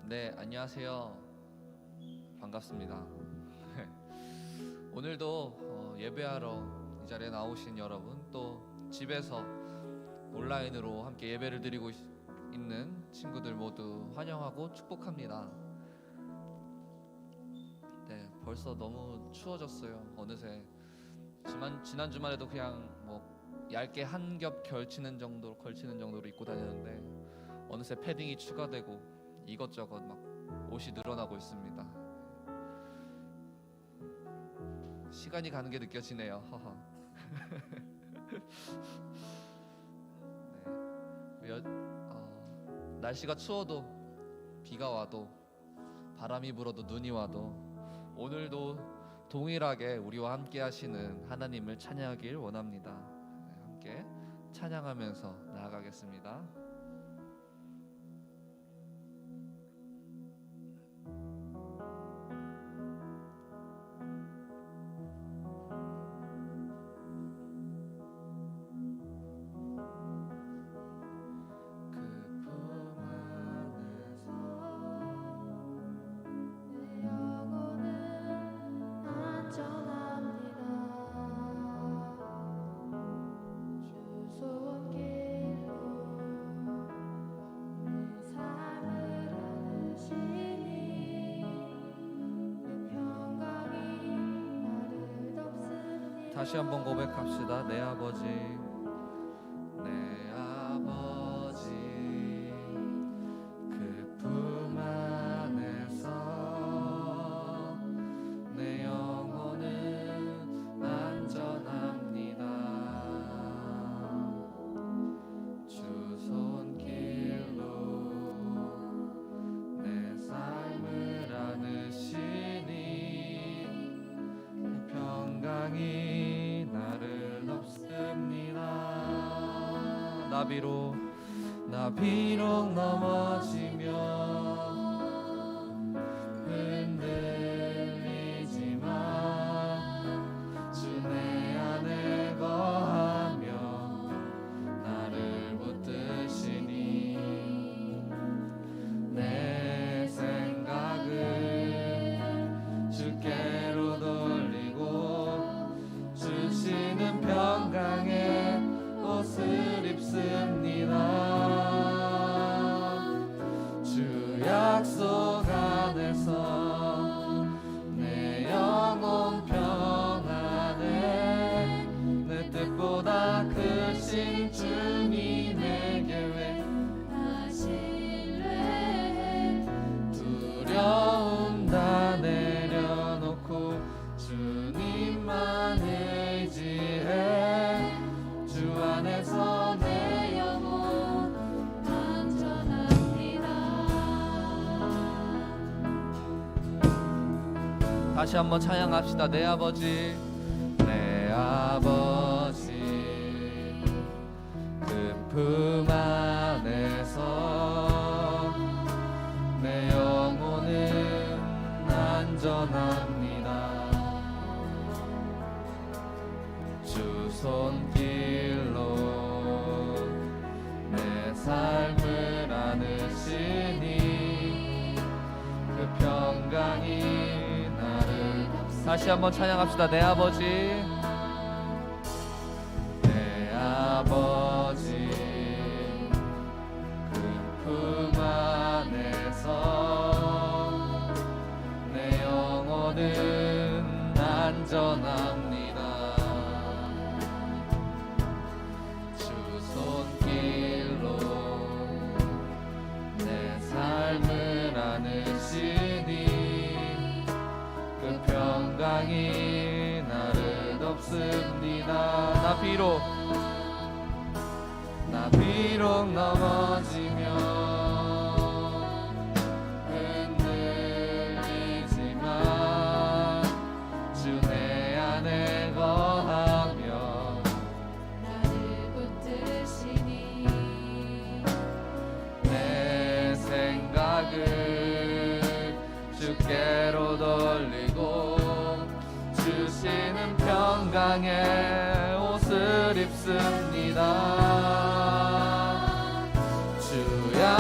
네, 안녕하세요. 반갑습니다. 오늘도 예배하러 이 자리에 나오신 여러분, 또 집에서 온라인으로 함께 예배를 드리고 있는 친구들 모두 환영하고 축복합니다. 네, 벌써 너무 추워졌어요. 어느새 지난 주말에도 그냥 얇게 한 겹 걸치는 정도로 입고 다녔는데 어느새 패딩이 추가되고 이것저것 옷이 늘어나고 있습니다. 시간이 가는 게 느껴지네요. 네. 날씨가 추워도 비가 와도 바람이 불어도 눈이 와도 오늘도 동일하게 우리와 함께 하시는 하나님을 찬양하길 원합니다. 네, 함께 찬양하면서 나아가겠습니다. 다시 한번 고백합시다. 내 아버지, 내 아버지, 그 품 안에서 내 영혼은 안전합니다. 주 손길로 내 삶을 안으시니 그 평강이 나 비록 넘어지면 흔들리지만 주 내 안에 거하며 나를 붙드시니 내 생각을 주께로 돌리고 주시는 평강에 옷을 입습니다. 주 약속 안에서 내 영혼 평안해 내 뜻보다 크신 주님의 계획 나 신뢰해 두려움 다 내려놓고 주님만 의지해 주 안에서 내 영혼 안전합니다. 다시 한번 찬양합시다. 내 아버지, 내 아버지, 그 품 안에서 내 영혼은 안전합니다. 주 손길로 내 삶을 안으시니 그 평강이 나를 다시 한번 찬양합시다. 내 아버지, 내 아버지, 그 품 안에서 내 영혼은 안전합니다. 삶을 안으시니 그 평강이 나를 덮습니다. 나 비록 넘어지면 흔들리지만 주 내 안에 거하며 나를 붙드시니 내 생각을 주께로 돌리고 주시는 평강에 옷을 입습니다. 주야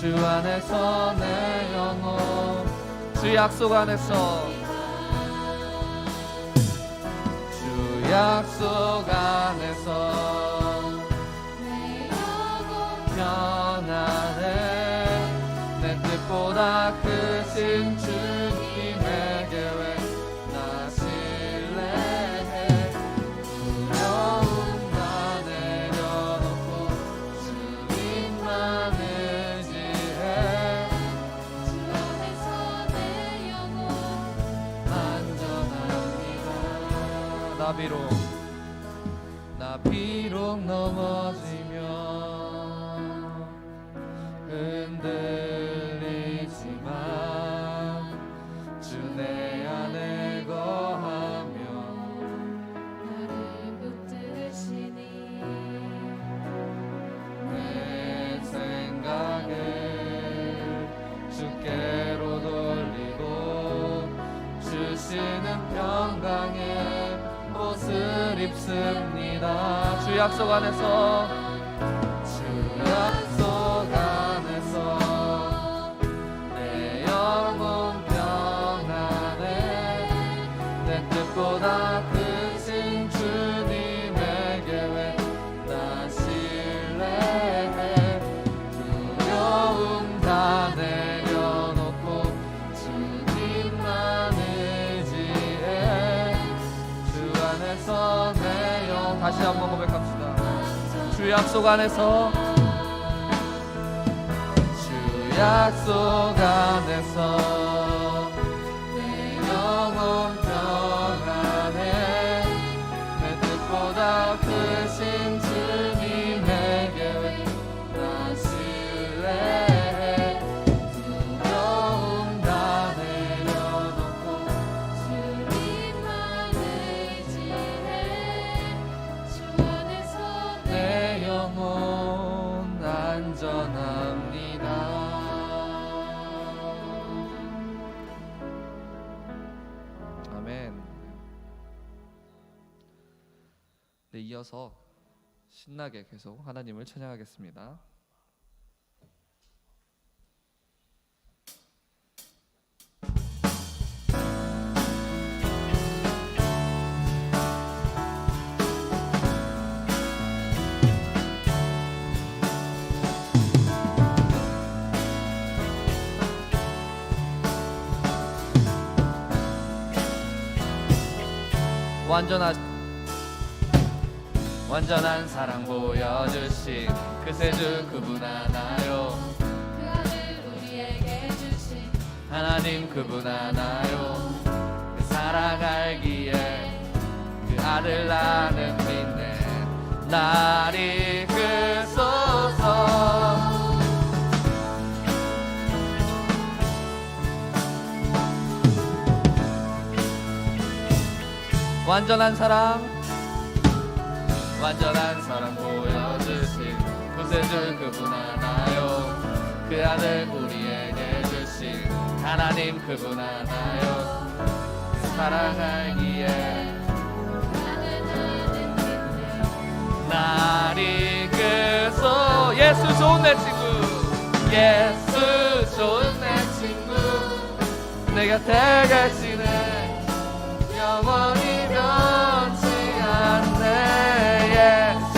주 안에서 내 영혼 주 약속 안에서 주 약속 안에서 내 영혼 편안해 내 뜻보다 크신 주님의 계획 나 신뢰해 두려움 다 내려놓고 주님만 의지해 주 안에서 내 영혼 안전합니다 나 비록 넘어지면 흔들리지만 주 내 안에 거하며 나를 붙드시니 내 생각을 주께로 돌리고 주시는 평강의 옷을 입습니다 주 약속 안에서 주 약속 안에서 내 영혼 평안해 내 뜻보다 크신 주님의 계획 나 신뢰해 두려움 다 내려놓고 주님만 의지해 주 안에서 내 영혼 다시 한번 고백합시다 주 약속 안에서 주 약속 안에서 내 영혼 평안해 내 뜻보다 크신 주님의 계획 나 신뢰해 두려움 다 내려놓고 주님만 의지해 주 안에서 내 영혼 안전합니다 아멘. 네, 이어서 신나게 계속 하나님을 찬양하겠습니다. 완전한 사랑 보여주신 그 세주 그분 하나요 그 아들 우리에게 주신 하나님 그분 하나요 그 사랑 알기에 그 아들 나는 믿네 날이 크소서 완전한 사랑 보여주신 구세주 그분 하나요 그 아들 우리에게 주신 하나님 그분 하나요 그 사랑 알기에 날이 크소 예수 좋은 내 친구 예수 좋은 내 친구 내 곁에 계시네 영원히 변치 않네 예수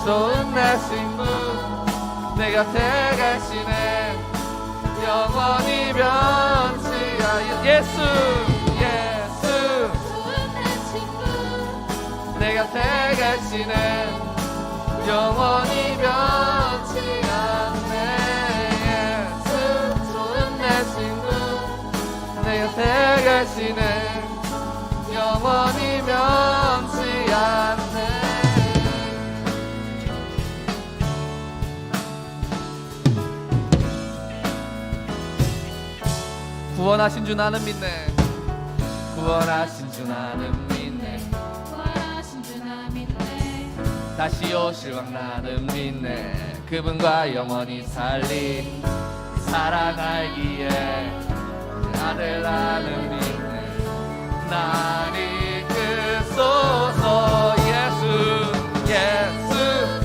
좋은 내 친구 내 곁에 계시네 영원히 변치 않네 예수 좋은 내 친구 내 곁에 계시네 영원히 변치 않네 예수 좋은 내 친구 내 곁에 계시네 영원히 변치 않네 구원하신 주 나는 믿네 구원하신 주 나는 믿네 구원하신 주 나 믿네 다시 오실 왕 나는 믿네 그분과 영원히 살리 사랑 알기에 그 아들 나는 믿네 날이 크소서 예수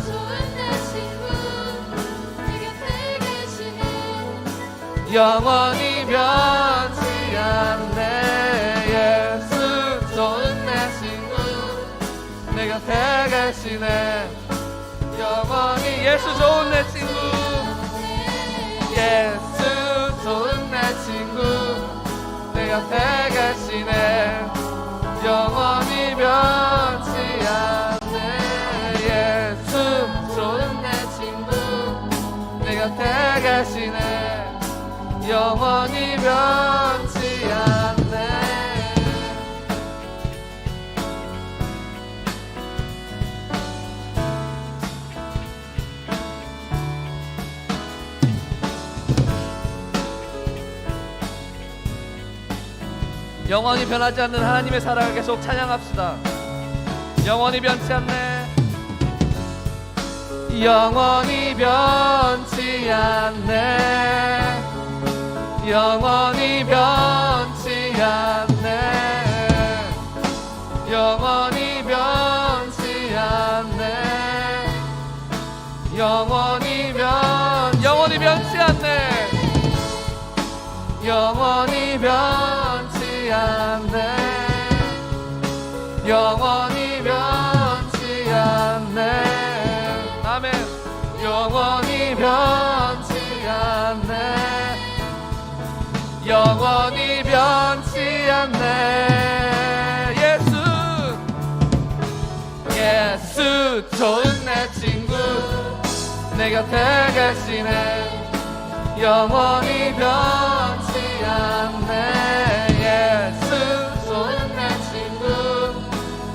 좋은 내 친구 내 곁에 계시네 영원히 변치 않네. 예수 좋은 내 친구 내 곁에 계시네. 영원히 예수 좋은 내 친구, 예수 좋은 내 친구 내 곁에 계시네. 영원히 변치 않네. 예수 좋은 내 친구 내 곁에 계시네. 영원히 변치 않네. 영원히 변하지 않는 하나님의 사랑을 계속 찬양합시다. 영원히 변치 않네. 영원히 변치 않네. 영원히 변치 않네. 영원히 변치 않네. 영원히 변치 않네. 영원히 변치 않네. 영원히 변치 않네. 아멘. 영원히 변치 않네. 영원히 변치 않네. 예수 좋은 내 친구 내 곁에 계시네. 영원히 변치 않네. 예수 좋은 내 친구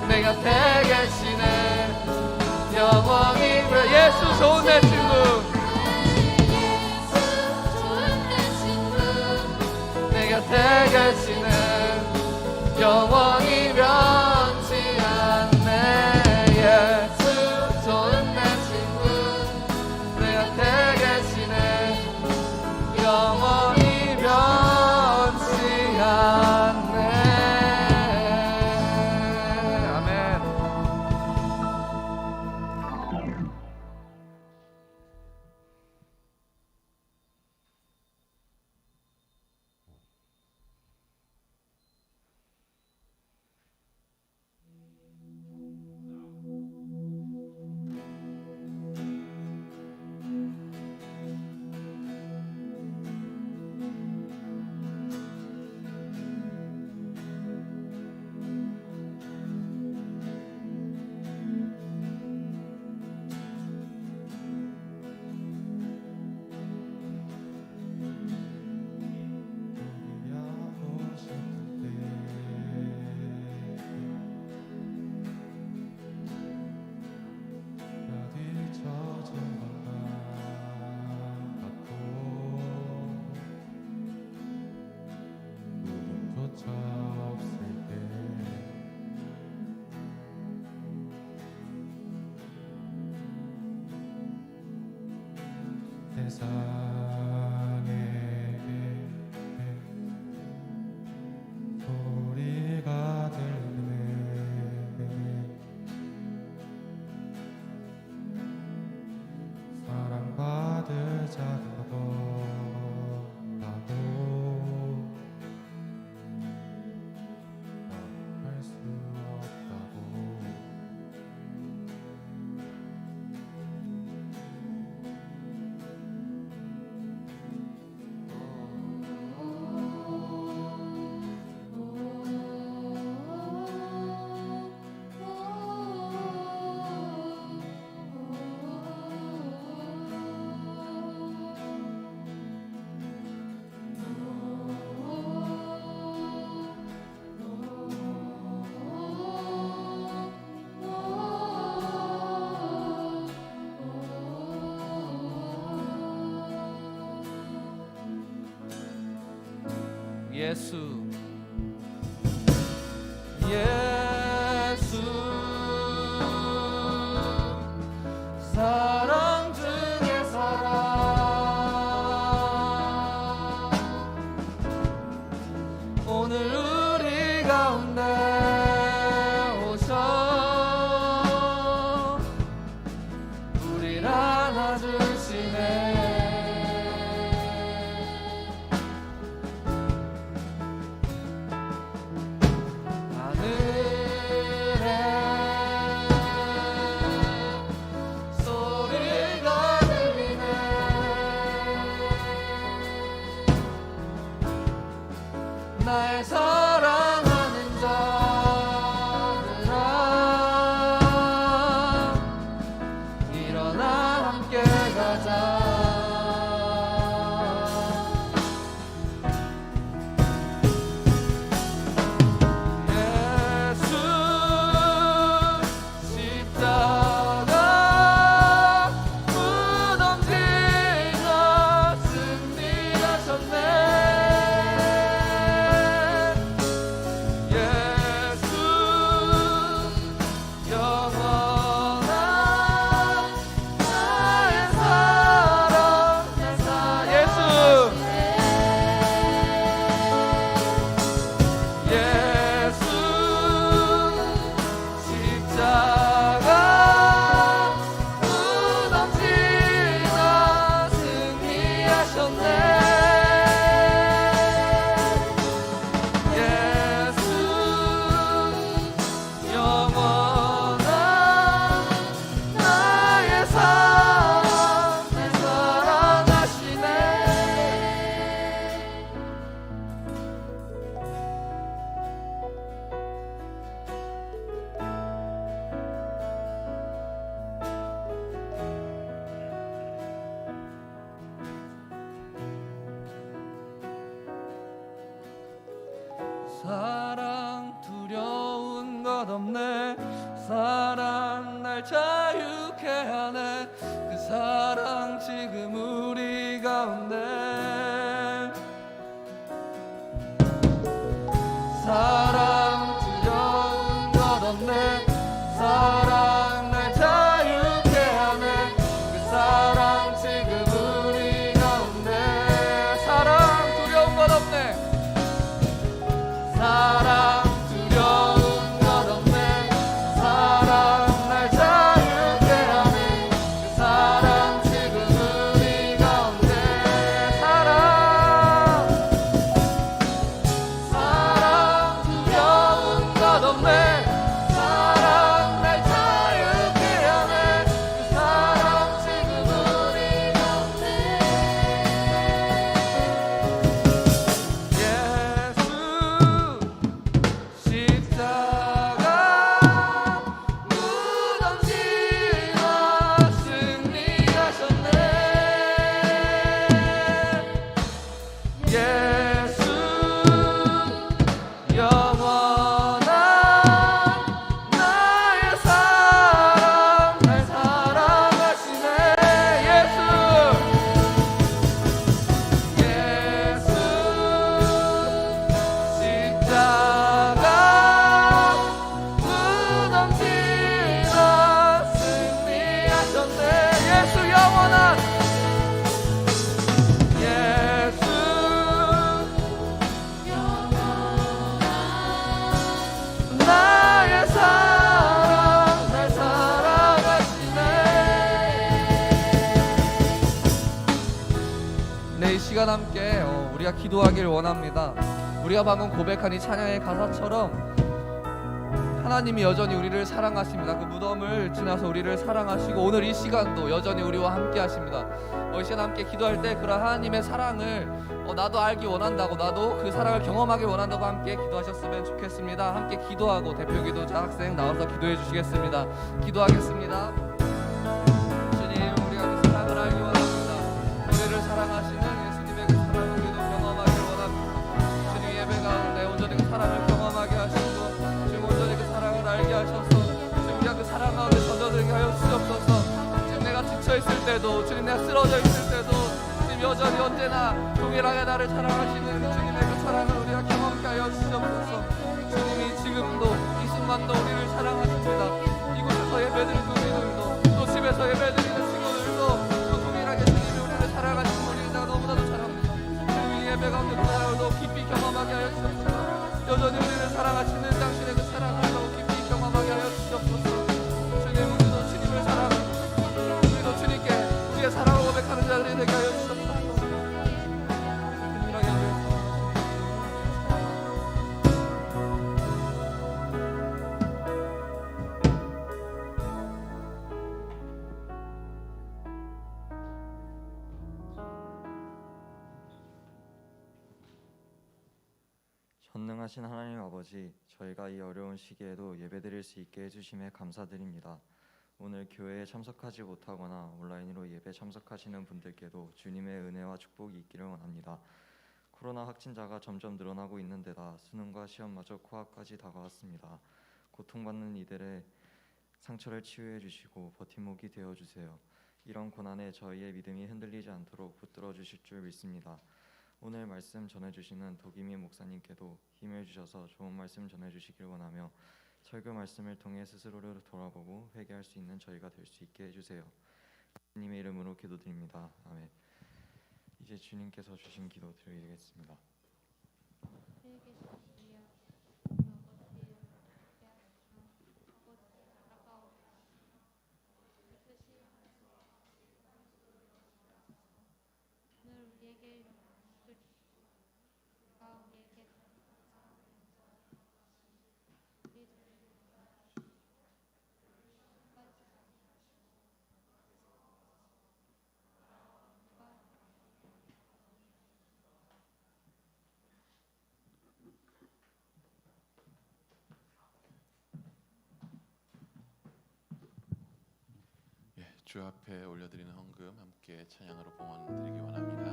내 곁에 계시네. 영원히 예수 좋은 내 친구 내 곁에 계시네. 영원히 변치 않네. 예수 좋은 내 친구 내 곁에 계시네. 영원히 변치 않네. 아멘. 세상에 소리가 들리네. 사랑받으자고 나도 할 수 없다고. 예수 사랑 중에 사랑 오늘 우리 가운데 오셔 우리를 안아주시네. 사랑 날 자유케 하네. 그 사랑 지금 우리 가운데. 사랑 두려운 것 없네. 사랑 날 자유케 하네. 그 사랑 지금 우리 가운데. 사랑 두려운 것 없네. 사랑 두려운 것 없네. 사랑 날 자유케 하네. 그 사랑 지금 우리 가운데. 사랑 두려운 것 없네. 사랑 날 자유케 하네. 그 사랑 지금 우리 가운데. 예수 십자가 무덤지나 승리하셨네. 예수 영원한 나의 사랑 날 사랑하시네. 예수 십자가 무덤지나 승리하셨네. 예수 영원한 예수 나의 사랑 날 사랑하시네. 네, 이 시간 함께 우리가 기도하길 원합니다. 우리가 방금 고백한 이 찬양의 가사처럼 하나님이 여전히 우리를 사랑하십니다. 그 무덤을 지나서 우리를 사랑하시고 오늘 이 시간도 여전히 우리와 함께 하십니다. 이 시간 함께 기도할 때 그런 하나님의 사랑을 나도 알기 원한다고, 나도 그 사랑을 경험하기 원한다고 함께 기도하셨으면 좋겠습니다. 함께 기도하고 대표 기도자 학생 나와서 기도해 주시겠습니다. 기도하겠습니다. 주님, 우리가 그 사랑을 알기 원합니다. 우리를 사랑하시는 예수님의 그 사랑을 우리도 경험하기 원합니다. 주님, 예배 가운데 온전히 그 사랑을 경험하게 하시고 주님, 온전히 그 사랑을 알게 하셔서 주님, 우리가 그 사랑 가운데 젖어들게 하여 주옵소서. 주님, 내가 지쳐있을 때도, 주님, 내가 쓰러져 있을 때도 주님, 여전히 언제나 동일하게 나를 사랑하시는 주님의 그 사랑을 우리가 경험하게 하여 주옵소서. 주님이 지금도 이 순간도 우리를 사랑하십니다. 이곳에서 예배드리는 우리들도, 또 집에서 예배드리는 친구들도 또 동일하게 주님이 우리를 사랑하시는 우리가 너무나도 사랑합니다. 주님, 이 예배 가운데 그 사랑을 더 깊이 경험하게 하여 주옵소서. 여전히 우리를 사랑하시는 당신의 그 사랑을 더 깊이 경험하게 하여 주옵소서. 주님, 우리도 주님을 사랑하고 우리도 주님께 우리의 사랑을 고백하는 자들이 되게 하여 주옵소서. 동일하게 하여 주옵소서. 전능하신 하나님 아버지, 저희가 이 어려운 시기에도 예배드릴 수 있게 해주심에 감사드립니다. 오늘 교회에 참석하지 못하거나 온라인으로 예배 참석하시는 분들께도 주님의 은혜와 축복이 있기를 원합니다. 코로나 확진자가 점점 늘어나고 있는 데다 수능과 시험마저 코앞까지 다가왔습니다. 고통받는 이들의 상처를 치유해 주시고 버팀목이 되어 주세요. 이런 고난에 저희의 믿음이 흔들리지 않도록 붙들어 주실 줄 믿습니다. 오늘 말씀 전해주시는 도기미 목사님께도 힘을 주셔서 좋은 말씀 전해주시길 원하며 설교 말씀을 통해 스스로를 돌아보고 회개할 수 있는 저희가 될 수 있게 해주세요. 주님의 이름으로 기도드립니다. 아멘. 이제 주님께서 주신 기도 드리겠습니다. 주 앞에 올려드리는 헌금 함께 찬양으로 봉헌드리기 원합니다.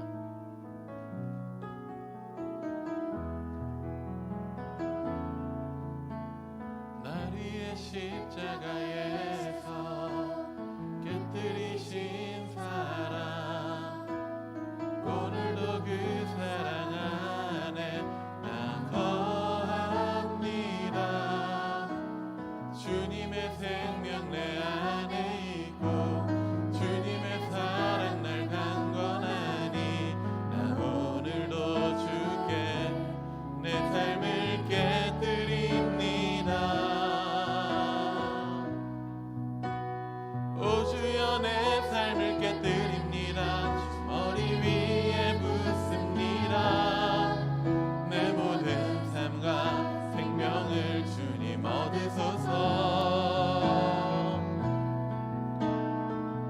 날 위해 십자가에서 깨뜨리신 사랑 오늘도 그 사랑 안에 나 거합니다. 주님의 생명 내 안에 있고 주님의 사랑 날 강건하니 나 오늘도 주께 내 삶을 깨뜨립니다. 오 주여 내 삶을 깨뜨립니다. 주 머리 위에 붓습니다. 내 모든 삶과 생명을 주님 얻으소서.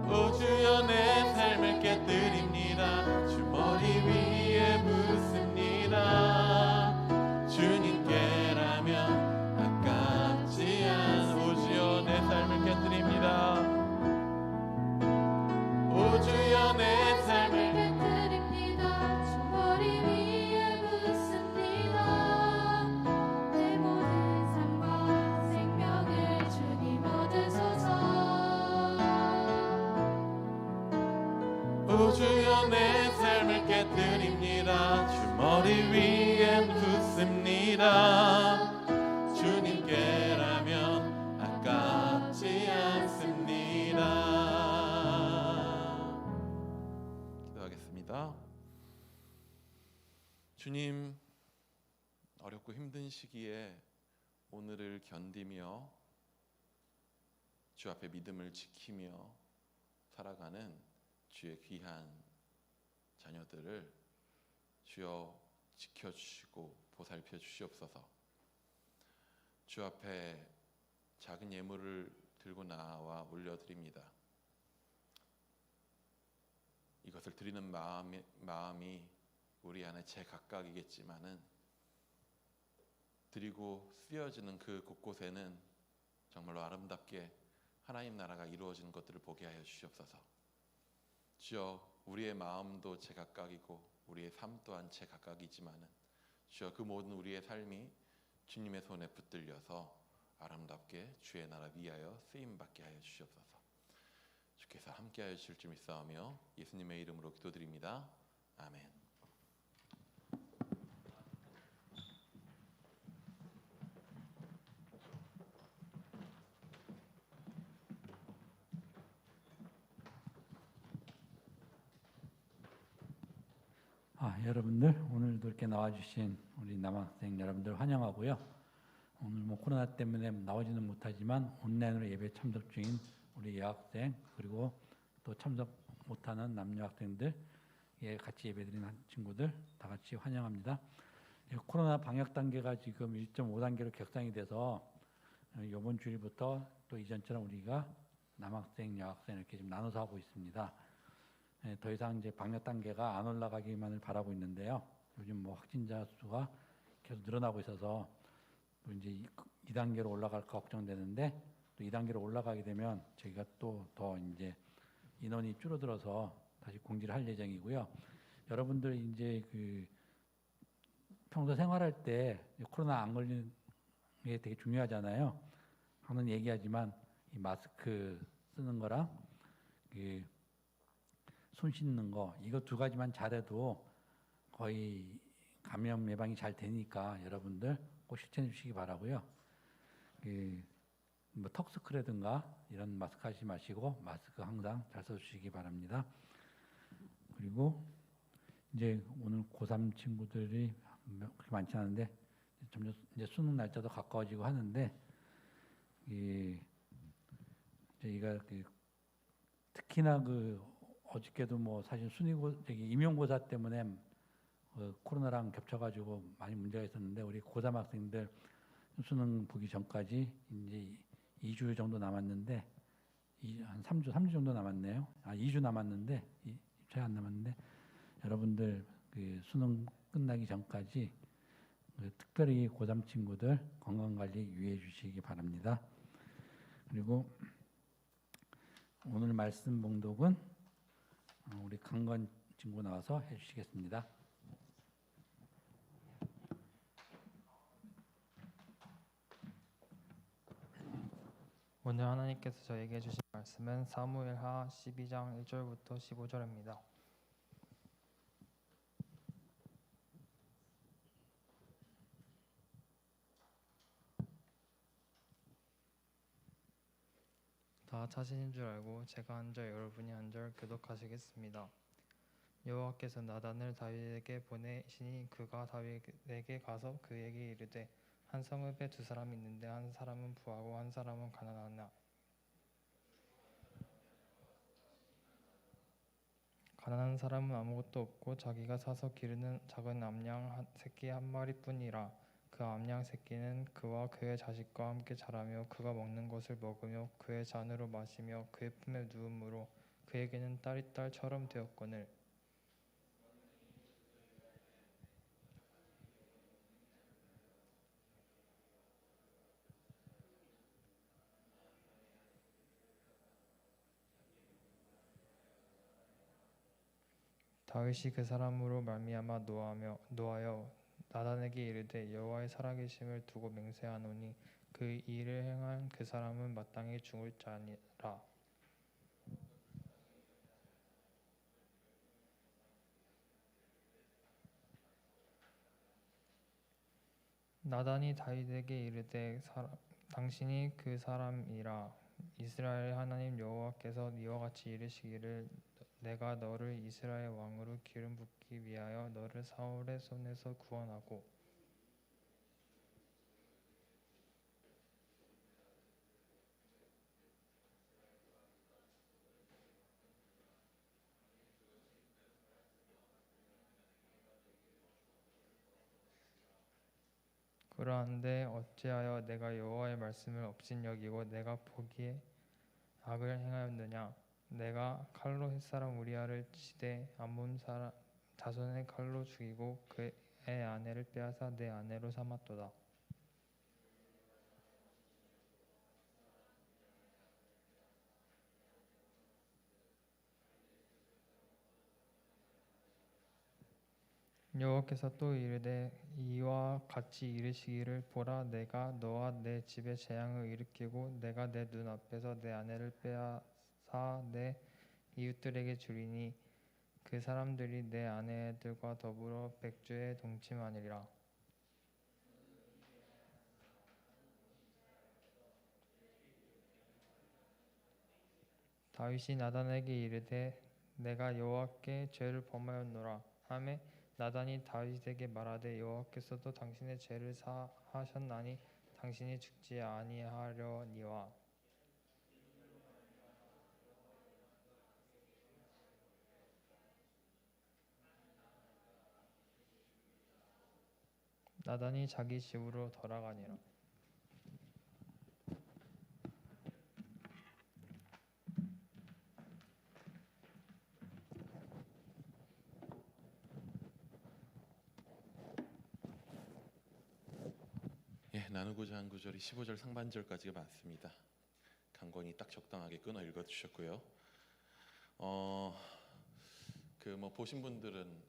오 주여 내 삶을 깨뜨립니다. 주 머리 위에 붓습니다. 주님께라면 아깝지 않. 오 주여 내 삶을 깨뜨립니다. 오 주여 내 삶을 깨뜨립니다. 주 머리 위에 붓습니다. 내 모든 삶과 생명을 주님 얻으소서. 오 주여 내 삶을 깨뜨립니다. 주 머리 위엔 붓습니다. 주님께라면 아깝지 않습니다. 기도하겠습니다. 주님, 어렵고 힘든 시기에 오늘을 견디며 주 앞에 믿음을 지키며 살아가는 주의 귀한 자녀들을 주여 지켜주시고 보살펴 주시옵소서. 주 앞에 작은 예물을 들고 나와 올려드립니다. 이것을 드리는 마음이 우리 안에 제각각이겠지만은 드리고 쓰여지는 그 곳곳에는 정말로 아름답게 하나님 나라가 이루어지는 것들을 보게 하여 주시옵소서. 주여, 우리의 마음도 제각각이고 우리의 삶 또한 제각각이지만은 주여, 그 모든 우리의 삶이 주님의 손에 붙들려서 아름답게 주의 나라 위하여 쓰임받게 하여 주시옵소서. 주께서 함께하여 주실 줄 믿사오며 예수님의 이름으로 기도드립니다. 아멘. 여러분들 오늘도 이렇게 나와주신 우리 남학생 여러분들 환영하고요. 오늘 뭐 코로나 때문에 나오지는 못하지만 온라인으로 예배 참석 중인 우리 여학생 그리고 또 참석 못하는 남녀 학생들, 같이 예배드리는 친구들 다 같이 환영합니다. 코로나 방역 단계가 지금 1.5단계로 격상이 돼서 이번 주일부터 또 이전처럼 우리가 남학생, 여학생 이렇게 좀 나눠서 하고 있습니다. 더 이상 이제 방역 단계가 안 올라가기만을 바라고 있는데요. 요즘 뭐 확진자 수가 계속 늘어나고 있어서 또 이제 2단계로 올라갈까 걱정되는데 또 2단계로 올라가게 되면 저희가 또 더 이제 인원이 줄어들어서 다시 공지를 할 예정이고요. 여러분들 이제 그 평소 생활할 때 코로나 안 걸리는 게 되게 중요하잖아요. 항상 얘기하지만 이 마스크 쓰는 거랑 그 손 씻는 거 이거 두 가지만 잘해도 거의 감염 예방이 잘 되니까 여러분들 꼭 실천해 주시기 바라고요. 뭐 턱스크라든가 이런 마스크 하지 마시고 마스크 항상 잘 써주시기 바랍니다. 그리고 이제 오늘 고3 친구들이 그렇게 많지 않은데 점점 이제 수능 날짜도 가까워지고 하는데 저희가 특히나 어저께도 뭐 사실 임용고사 때문에 코로나랑 겹쳐가지고 많이 문제가 있었는데 우리 고3 학생들 수능 보기 전까지 이제 2주 정도 남았는데 한 3주 정도 남았네요. 2주 남았는데 채 안 남았는데 여러분들 수능 끝나기 전까지 특별히 고3 친구들 건강관리 유의해 주시기 바랍니다. 그리고 오늘 말씀 봉독은 우리 강건 친구 나와서 해주시겠습니다. 오늘 하나님께서 저에게 주신 말씀은 사무엘하 12장 1절부터 15절입니다. 다 자신인 줄 알고 제가 한 절 여러분이 한 절 교독하시겠습니다. 여호와께서 나단을 다윗에게 보내시니 그가 다윗에게 가서 그에게 이르되 한 성읍에 두 사람이 있는데 한 사람은 부하고 한 사람은 가난하나 가난한 사람은 아무것도 없고 자기가 사서 기르는 작은 암양 새끼 한 마리뿐이라. 그 암양 새끼는 그와 그의 자식과 함께 자라며 그가 먹는 것을 먹으며 그의 잔으로 마시며 그의 품에 누움으로 그에게는 딸이 딸처럼 되었거늘. 다윗이 그 사람으로 말미암아 노하여 나단에게 이르되 여호와의 살아계심을 두고 맹세하노니 그 일을 행한 그 사람은 마땅히 죽을 자니라. 나단이 다윗에게 이르되 당신이 그 사람이라. 이스라엘 하나님 여호와께서 이와 같이 이르시기를 내가 너를 이스라엘 왕으로 기름 붓기 위하여 너를 사울의 손에서 구원하고 그러한데 어찌하여 내가 여호와의 말씀을 업신여기고 내가 보기에 악을 행하였느냐. 내가 칼로 햇사람 우리아를 치되 암몬 사람 자손의 칼로 죽이고 그의 아내를 빼앗아 내 아내로 삼았도다. 여호와께서 또 이르되 이와 같이 이르시기를 보라 내가 너와 내 집에 재앙을 일으키고 내가 내 눈앞에서 내 아내를 빼앗아 내 이웃들에게 주리니 그 사람들이 내 아내들과 더불어 백주에 동침하니라. 다윗이 나단에게 이르되 내가 여호와께 죄를 범하였노라 하매 나단이 다윗에게 말하되 여호와께서도 당신의 죄를 사하셨나니 당신이 죽지 아니하려니와. 나단이 자기 집으로 돌아가니라. 나누고자 한 구절이 15절 상반절까지가 맞습니다. 강권이 딱 적당하게 끊어 읽어주셨고요. 그 보신 분들은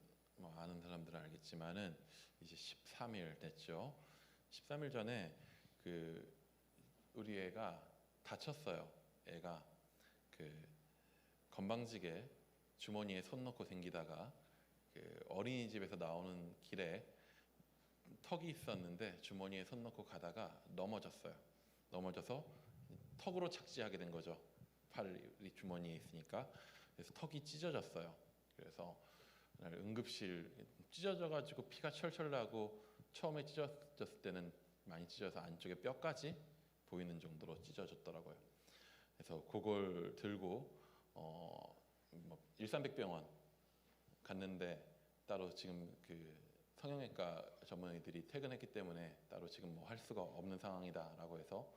아는 사람들은 알겠지만은 이제 13일 됐죠. 13일 전에 그 우리 애가 다쳤어요. 애가 그 건방지게 주머니에 손 넣고 생기다가 그 어린이집에서 나오는 길에 턱이 있었는데 주머니에 손 넣고 가다가 넘어졌어요. 넘어져서 턱으로 착지하게 된 거죠. 팔이 주머니에 있으니까. 그래서 턱이 찢어졌어요. 그래서 응급실 찢어져가지고 피가 철철 나고 처음에 찢어졌을 때는 많이 찢어서 안쪽에 뼈까지 보이는 정도로 찢어졌더라고요. 그래서 그걸 들고 일산백병원 갔는데 따로 지금 그 성형외과 전문의들이 퇴근했기 때문에 따로 지금 할 수가 없는 상황이다라고 해서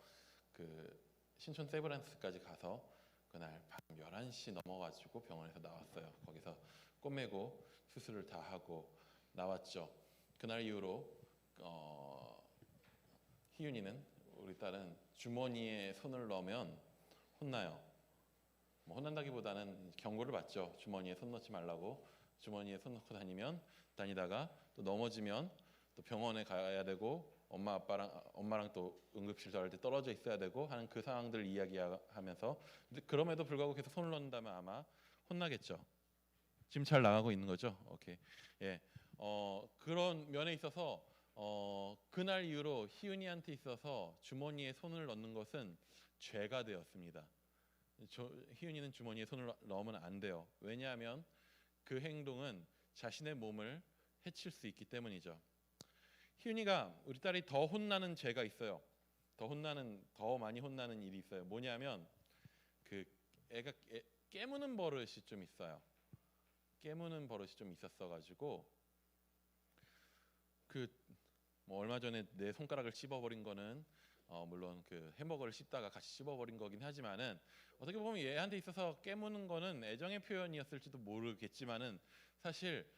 그 신촌 세브란스까지 가서 그날 밤 11시 넘어가지고 병원에서 나왔어요. 거기서 꼬매고 수술을 다 하고 나왔죠. 그날 이후로 희윤이는 우리 딸은 주머니에 손을 넣으면 혼나요. 혼난다기보다는 경고를 받죠. 주머니에 손 넣지 말라고. 주머니에 손 넣고 다니다가 또 넘어지면 또 병원에 가야 되고 엄마랑 또 응급실 들어갈 때 떨어져 있어야 되고 하는 그 상황들 이야기하면서 근데 그럼에도 불구하고 계속 손을 넣는다면 아마 혼나겠죠. 지금 잘 나가고 있는 거죠? 오케이. 예. 그런 면에 있어서 그날 이후로 희은이한테 있어서 주머니에 손을 넣는 것은 죄가 되었습니다. 희은이는 주머니에 손을 넣으면 안 돼요. 왜냐하면 그 행동은 자신의 몸을 해칠 수 있기 때문이죠. 희은이가 우리 딸이 더 혼나는 죄가 있어요. 더 많이 혼나는 일이 있어요. 뭐냐면 그 애가 깨무는 버릇이 좀 있어요. 깨무는 버릇이 좀 있었어가지고 뭐 얼마 전에 내 손가락을 씹어버린 거는 물론 그 햄버거를 씹다가 같이 씹어버린 거긴 하지만은 어떻게 보면 얘한테 있어서 깨무는 거는 애정의 표현이었을지도 모르겠지만은 사실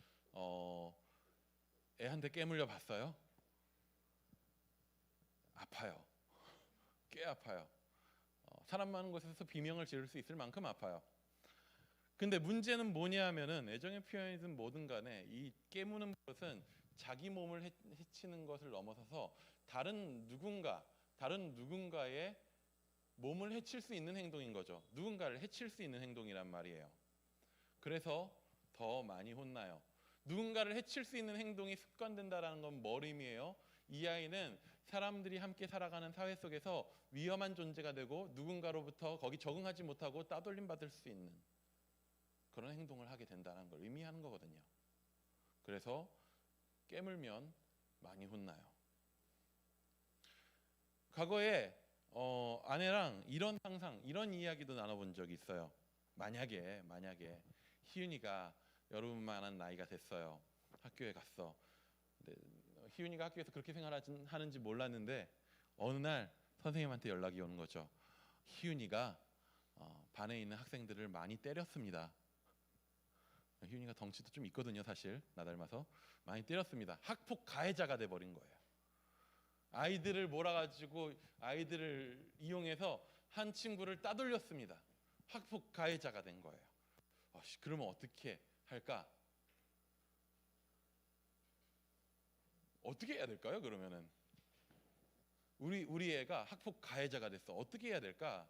애한테 깨물려 봤어요. 아파요. 꽤 아파요. 사람 많은 곳에서 비명을 지를 수 있을 만큼 아파요. 근데 문제는 뭐냐면은 애정의 표현이든 뭐든 간에 이 깨무는 것은 자기 몸을 해치는 것을 넘어서서 다른 누군가의 몸을 해칠 수 있는 행동인 거죠. 누군가를 해칠 수 있는 행동이란 말이에요. 그래서 더 많이 혼나요. 누군가를 해칠 수 있는 행동이 습관된다라는 건 뭘 의미해요? 이 아이는 사람들이 함께 살아가는 사회 속에서 위험한 존재가 되고 누군가로부터 거기 적응하지 못하고 따돌림 받을 수 있는 그런 행동을 하게 된다는 걸 의미하는 거거든요. 그래서 깨물면 많이 혼나요. 과거에 아내랑 이런 이야기도 나눠본 적이 있어요. 만약에 희윤이가 여러분만한 나이가 됐어요. 학교에 갔어. 근데 희윤이가 학교에서 그렇게 생활하는지 몰랐는데 어느 날 선생님한테 연락이 오는 거죠. 희윤이가 반에 있는 학생들을 많이 때렸습니다. 희윤이가 덩치도 좀 있거든요. 사실 나 닮아서 많이 때렸습니다. 학폭 가해자가 돼버린 거예요. 아이들을 몰아가지고 아이들을 이용해서 한 친구를 따돌렸습니다. 학폭 가해자가 된 거예요. 그러면 어떻게 할까? 어떻게 해야 될까요? 그러면은 우리 애가 학폭 가해자가 됐어. 어떻게 해야 될까?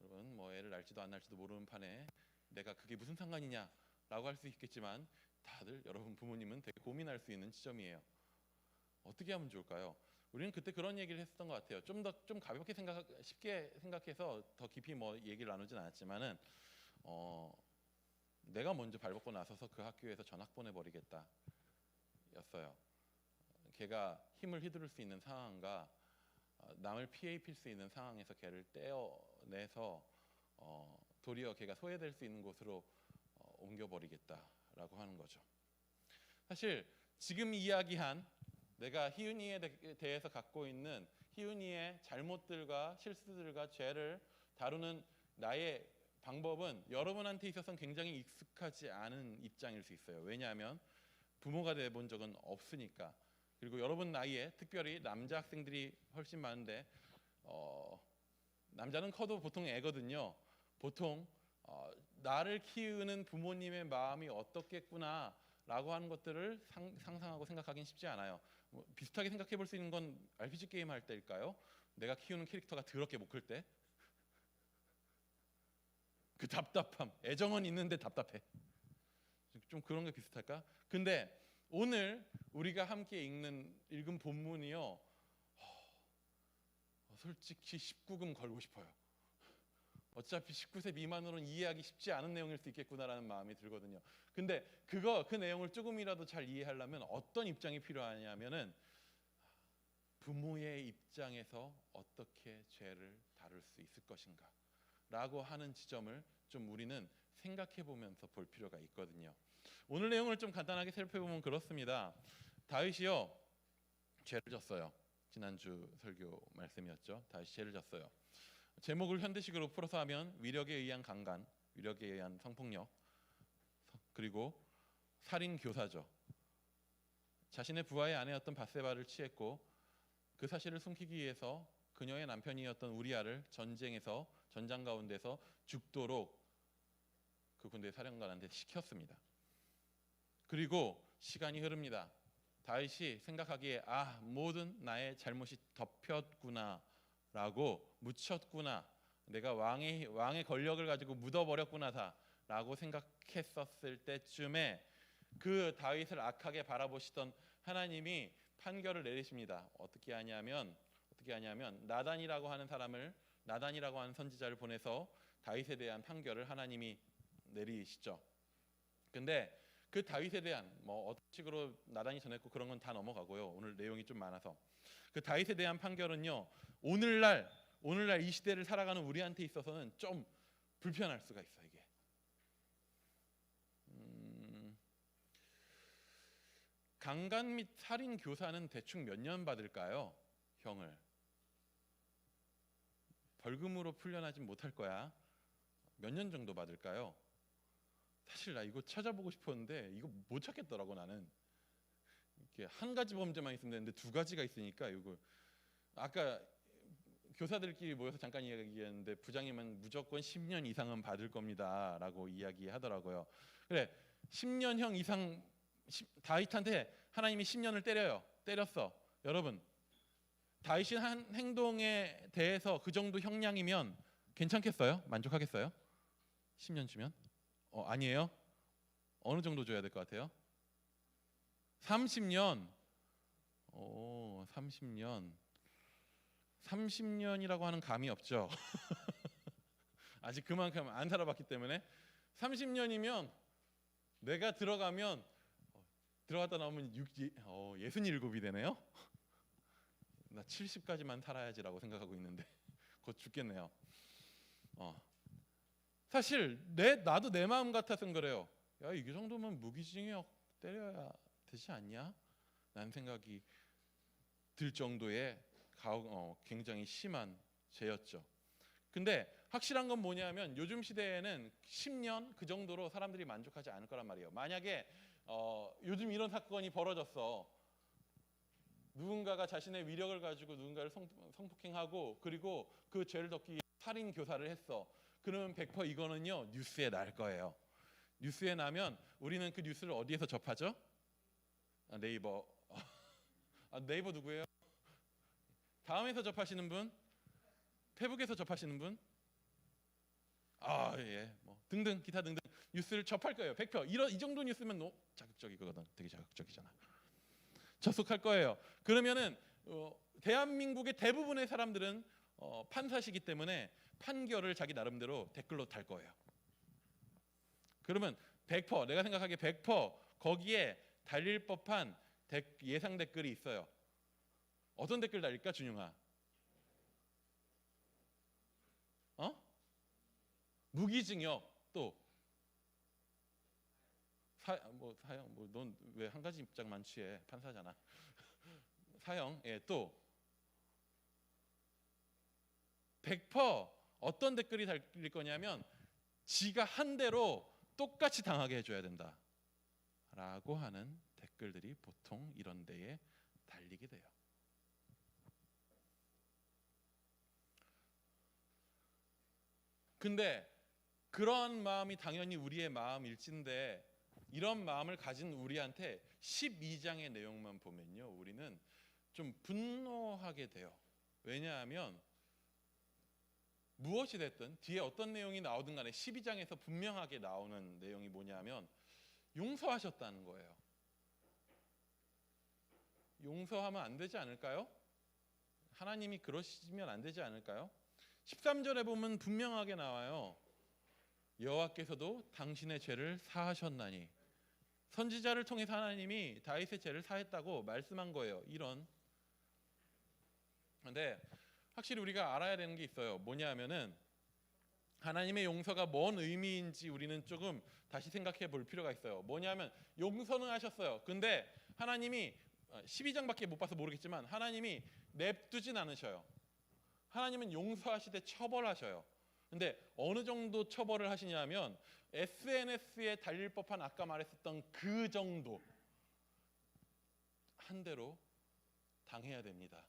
여러분 뭐 애를 낳을지도 안 낳을지도 모르는 판에 내가 그게 무슨 상관이냐라고 할 수 있겠지만 다들 여러분 부모님은 되게 고민할 수 있는 지점이에요. 어떻게 하면 좋을까요? 우리는 그때 그런 얘기를 했었던 것 같아요. 좀 가볍게 쉽게 생각해서 더 깊이 뭐 얘기를 나누진 않았지만은 내가 먼저 발벗고 나서서 그 학교에서 전학 보내버리겠다 였어요. 걔가 힘을 휘두를 수 있는 상황과 남을 피해 입힐 수 있는 상황에서 걔를 떼어내서 도리어 걔가 소외될 수 있는 곳으로 옮겨버리겠다라고 하는 거죠. 사실 지금 이야기한 내가 희은이에 대해서 갖고 있는 희은이의 잘못들과 실수들과 죄를 다루는 나의 방법은 여러분한테 있어서는 굉장히 익숙하지 않은 입장일 수 있어요. 왜냐하면 부모가 돼본 적은 없으니까. 그리고 여러분 나이에 특별히 남자 학생들이 훨씬 많은데 남자는 커도 보통 애거든요. 보통 나를 키우는 부모님의 마음이 어떻겠구나라고 하는 것들을 상상하고 생각하기는 쉽지 않아요. 뭐 비슷하게 생각해 볼 수 있는 건 RPG 게임 할 때일까요? 내가 키우는 캐릭터가 더럽게 못 클 때 그 답답함, 애정은 있는데 답답해. 좀 그런 게 비슷할까? 근데 오늘 우리가 함께 읽은 본문이요. 솔직히 19금 걸고 싶어요. 어차피 19세 미만으로는 이해하기 쉽지 않은 내용일 수 있겠구나라는 마음이 들거든요. 근데 그 내용을 조금이라도 잘 이해하려면 어떤 입장이 필요하냐면은 부모의 입장에서 어떻게 죄를 다룰 수 있을 것인가 라고 하는 지점을 좀 우리는 생각해 보면서 볼 필요가 있거든요. 오늘 내용을 좀 간단하게 살펴보면 그렇습니다. 다윗이요 죄를 졌어요. 지난주 설교 말씀이었죠. 다윗이 죄를 졌어요. 제목을 현대식으로 풀어서 하면 위력에 의한 강간, 위력에 의한 성폭력, 그리고 살인 교사죠. 자신의 부하의 아내였던 밧세바를 취했고 그 사실을 숨기기 위해서 그녀의 남편이었던 우리아를 전장 가운데서 죽도록 그 군대 사령관한테 시켰습니다. 그리고 시간이 흐릅니다. 다윗이 생각하기에 모든 나의 잘못이 덮였구나라고 묻혔구나. 내가 왕의 권력을 가지고 묻어버렸구나라고 생각했었을 때쯤에 그 다윗을 악하게 바라보시던 하나님이 판결을 내리십니다. 어떻게 하냐면 나단이라고 하는 선지자를 보내서 다윗에 대한 판결을 하나님이 내리시죠. 근데 그 다윗에 대한 어떤 식으로 나단이 전했고 그런 건 다 넘어가고요. 오늘 내용이 좀 많아서 그 다윗에 대한 판결은요. 오늘날 이 시대를 살아가는 우리한테 있어서는 좀 불편할 수가 있어. 이게 강간 및 살인 교사는 대충 몇 년 받을까요? 형을 벌금으로 풀려나진 못할 거야. 몇 년 정도 받을까요? 사실 나 이거 찾아보고 싶었는데 이거 못 찾겠더라고. 나는 이렇게 한 가지 범죄만 있으면 되는데 두 가지가 있으니까 이거 아까 교사들끼리 모여서 잠깐 이야기했는데 부장님은 무조건 10년 이상은 받을 겁니다라고 이야기하더라고요. 그래 10년형 이상 다윗한테 하나님이 10년을 때렸어. 여러분 다윗이 한 행동에 대해서 그 정도 형량이면 괜찮겠어요? 만족하겠어요? 10년 주면? 아니에요? 어느 정도 줘야 될 것 같아요? 30년. 30년이라고 하는 감이 없죠. 아직 그만큼 안 살아봤기 때문에 30년이면 내가 들어갔다 나오면 67이 되네요. 나 70까지만 살아야지라고 생각하고 있는데 곧 죽겠네요. 사실 나도 내 마음 같아서는 그래요. 야, 이 정도면 무기징역 때려야 되지 않냐? 라는 생각이 들 정도의 굉장히 심한 죄였죠. 근데 확실한 건 뭐냐면 요즘 시대에는 10년 그 정도로 사람들이 만족하지 않을 거란 말이에요. 만약에 요즘 이런 사건이 벌어졌어. 누군가가 자신의 위력을 가지고 누군가를 성폭행하고 그리고 그 죄를 덮기 위해 살인 교사를 했어. 그러면 100% 이거는요 뉴스에 날 거예요. 뉴스에 나면 우리는 그 뉴스를 어디에서 접하죠? 네이버. 네이버 누구예요? 다음에서 접하시는 분? 페북에서 접하시는 분? 예. 등등 기타 등등 뉴스를 접할 거예요. 100%. 이 정도 뉴스면 자극적이거든. 되게 자극적이잖아. 접속할 거예요. 그러면은 대한민국의 대부분의 사람들은 판사시기 때문에 판결을 자기 나름대로 댓글로 달 거예요. 그러면 100% 내가 생각하기에 100% 거기에 달릴 법한 예상 댓글이 있어요. 어떤 댓글 달릴까, 준용아? 무기징역 또 사형 넌 왜 한 가지 입장만 취해? 판사잖아. 사형 또 100% 어떤 댓글이 달릴 거냐면 지가 한 대로 똑같이 당하게 해줘야 된다라고 하는 댓글들이 보통 이런 데에 달리게 돼요. 근데 그러한 마음이 당연히 우리의 마음일진데 이런 마음을 가진 우리한테 12장의 내용만 보면요 우리는 좀 분노하게 돼요. 왜냐하면 무엇이 됐든 뒤에 어떤 내용이 나오든 간에 12장에서 분명하게 나오는 내용이 뭐냐면 용서하셨다는 거예요. 용서하면 안 되지 않을까요? 하나님이 그러시면 안 되지 않을까요? 13절에 보면 분명하게 나와요. 여호와께서도 당신의 죄를 사하셨나니. 선지자를 통해서 하나님이 다윗의 죄를 사했다고 말씀한 거예요. 그런데 확실히 우리가 알아야 되는 게 있어요. 뭐냐면은 하나님의 용서가 뭔 의미인지 우리는 조금 다시 생각해 볼 필요가 있어요. 뭐냐면 용서는 하셨어요. 근데 하나님이 12장밖에 못 봐서 모르겠지만 하나님이 냅두진 않으셔요. 하나님은 용서하시되 처벌하셔요. 근데 어느 정도 처벌을 하시냐면 SNS에 달릴 법한 아까 말했었던 그 정도 한 대로 당해야 됩니다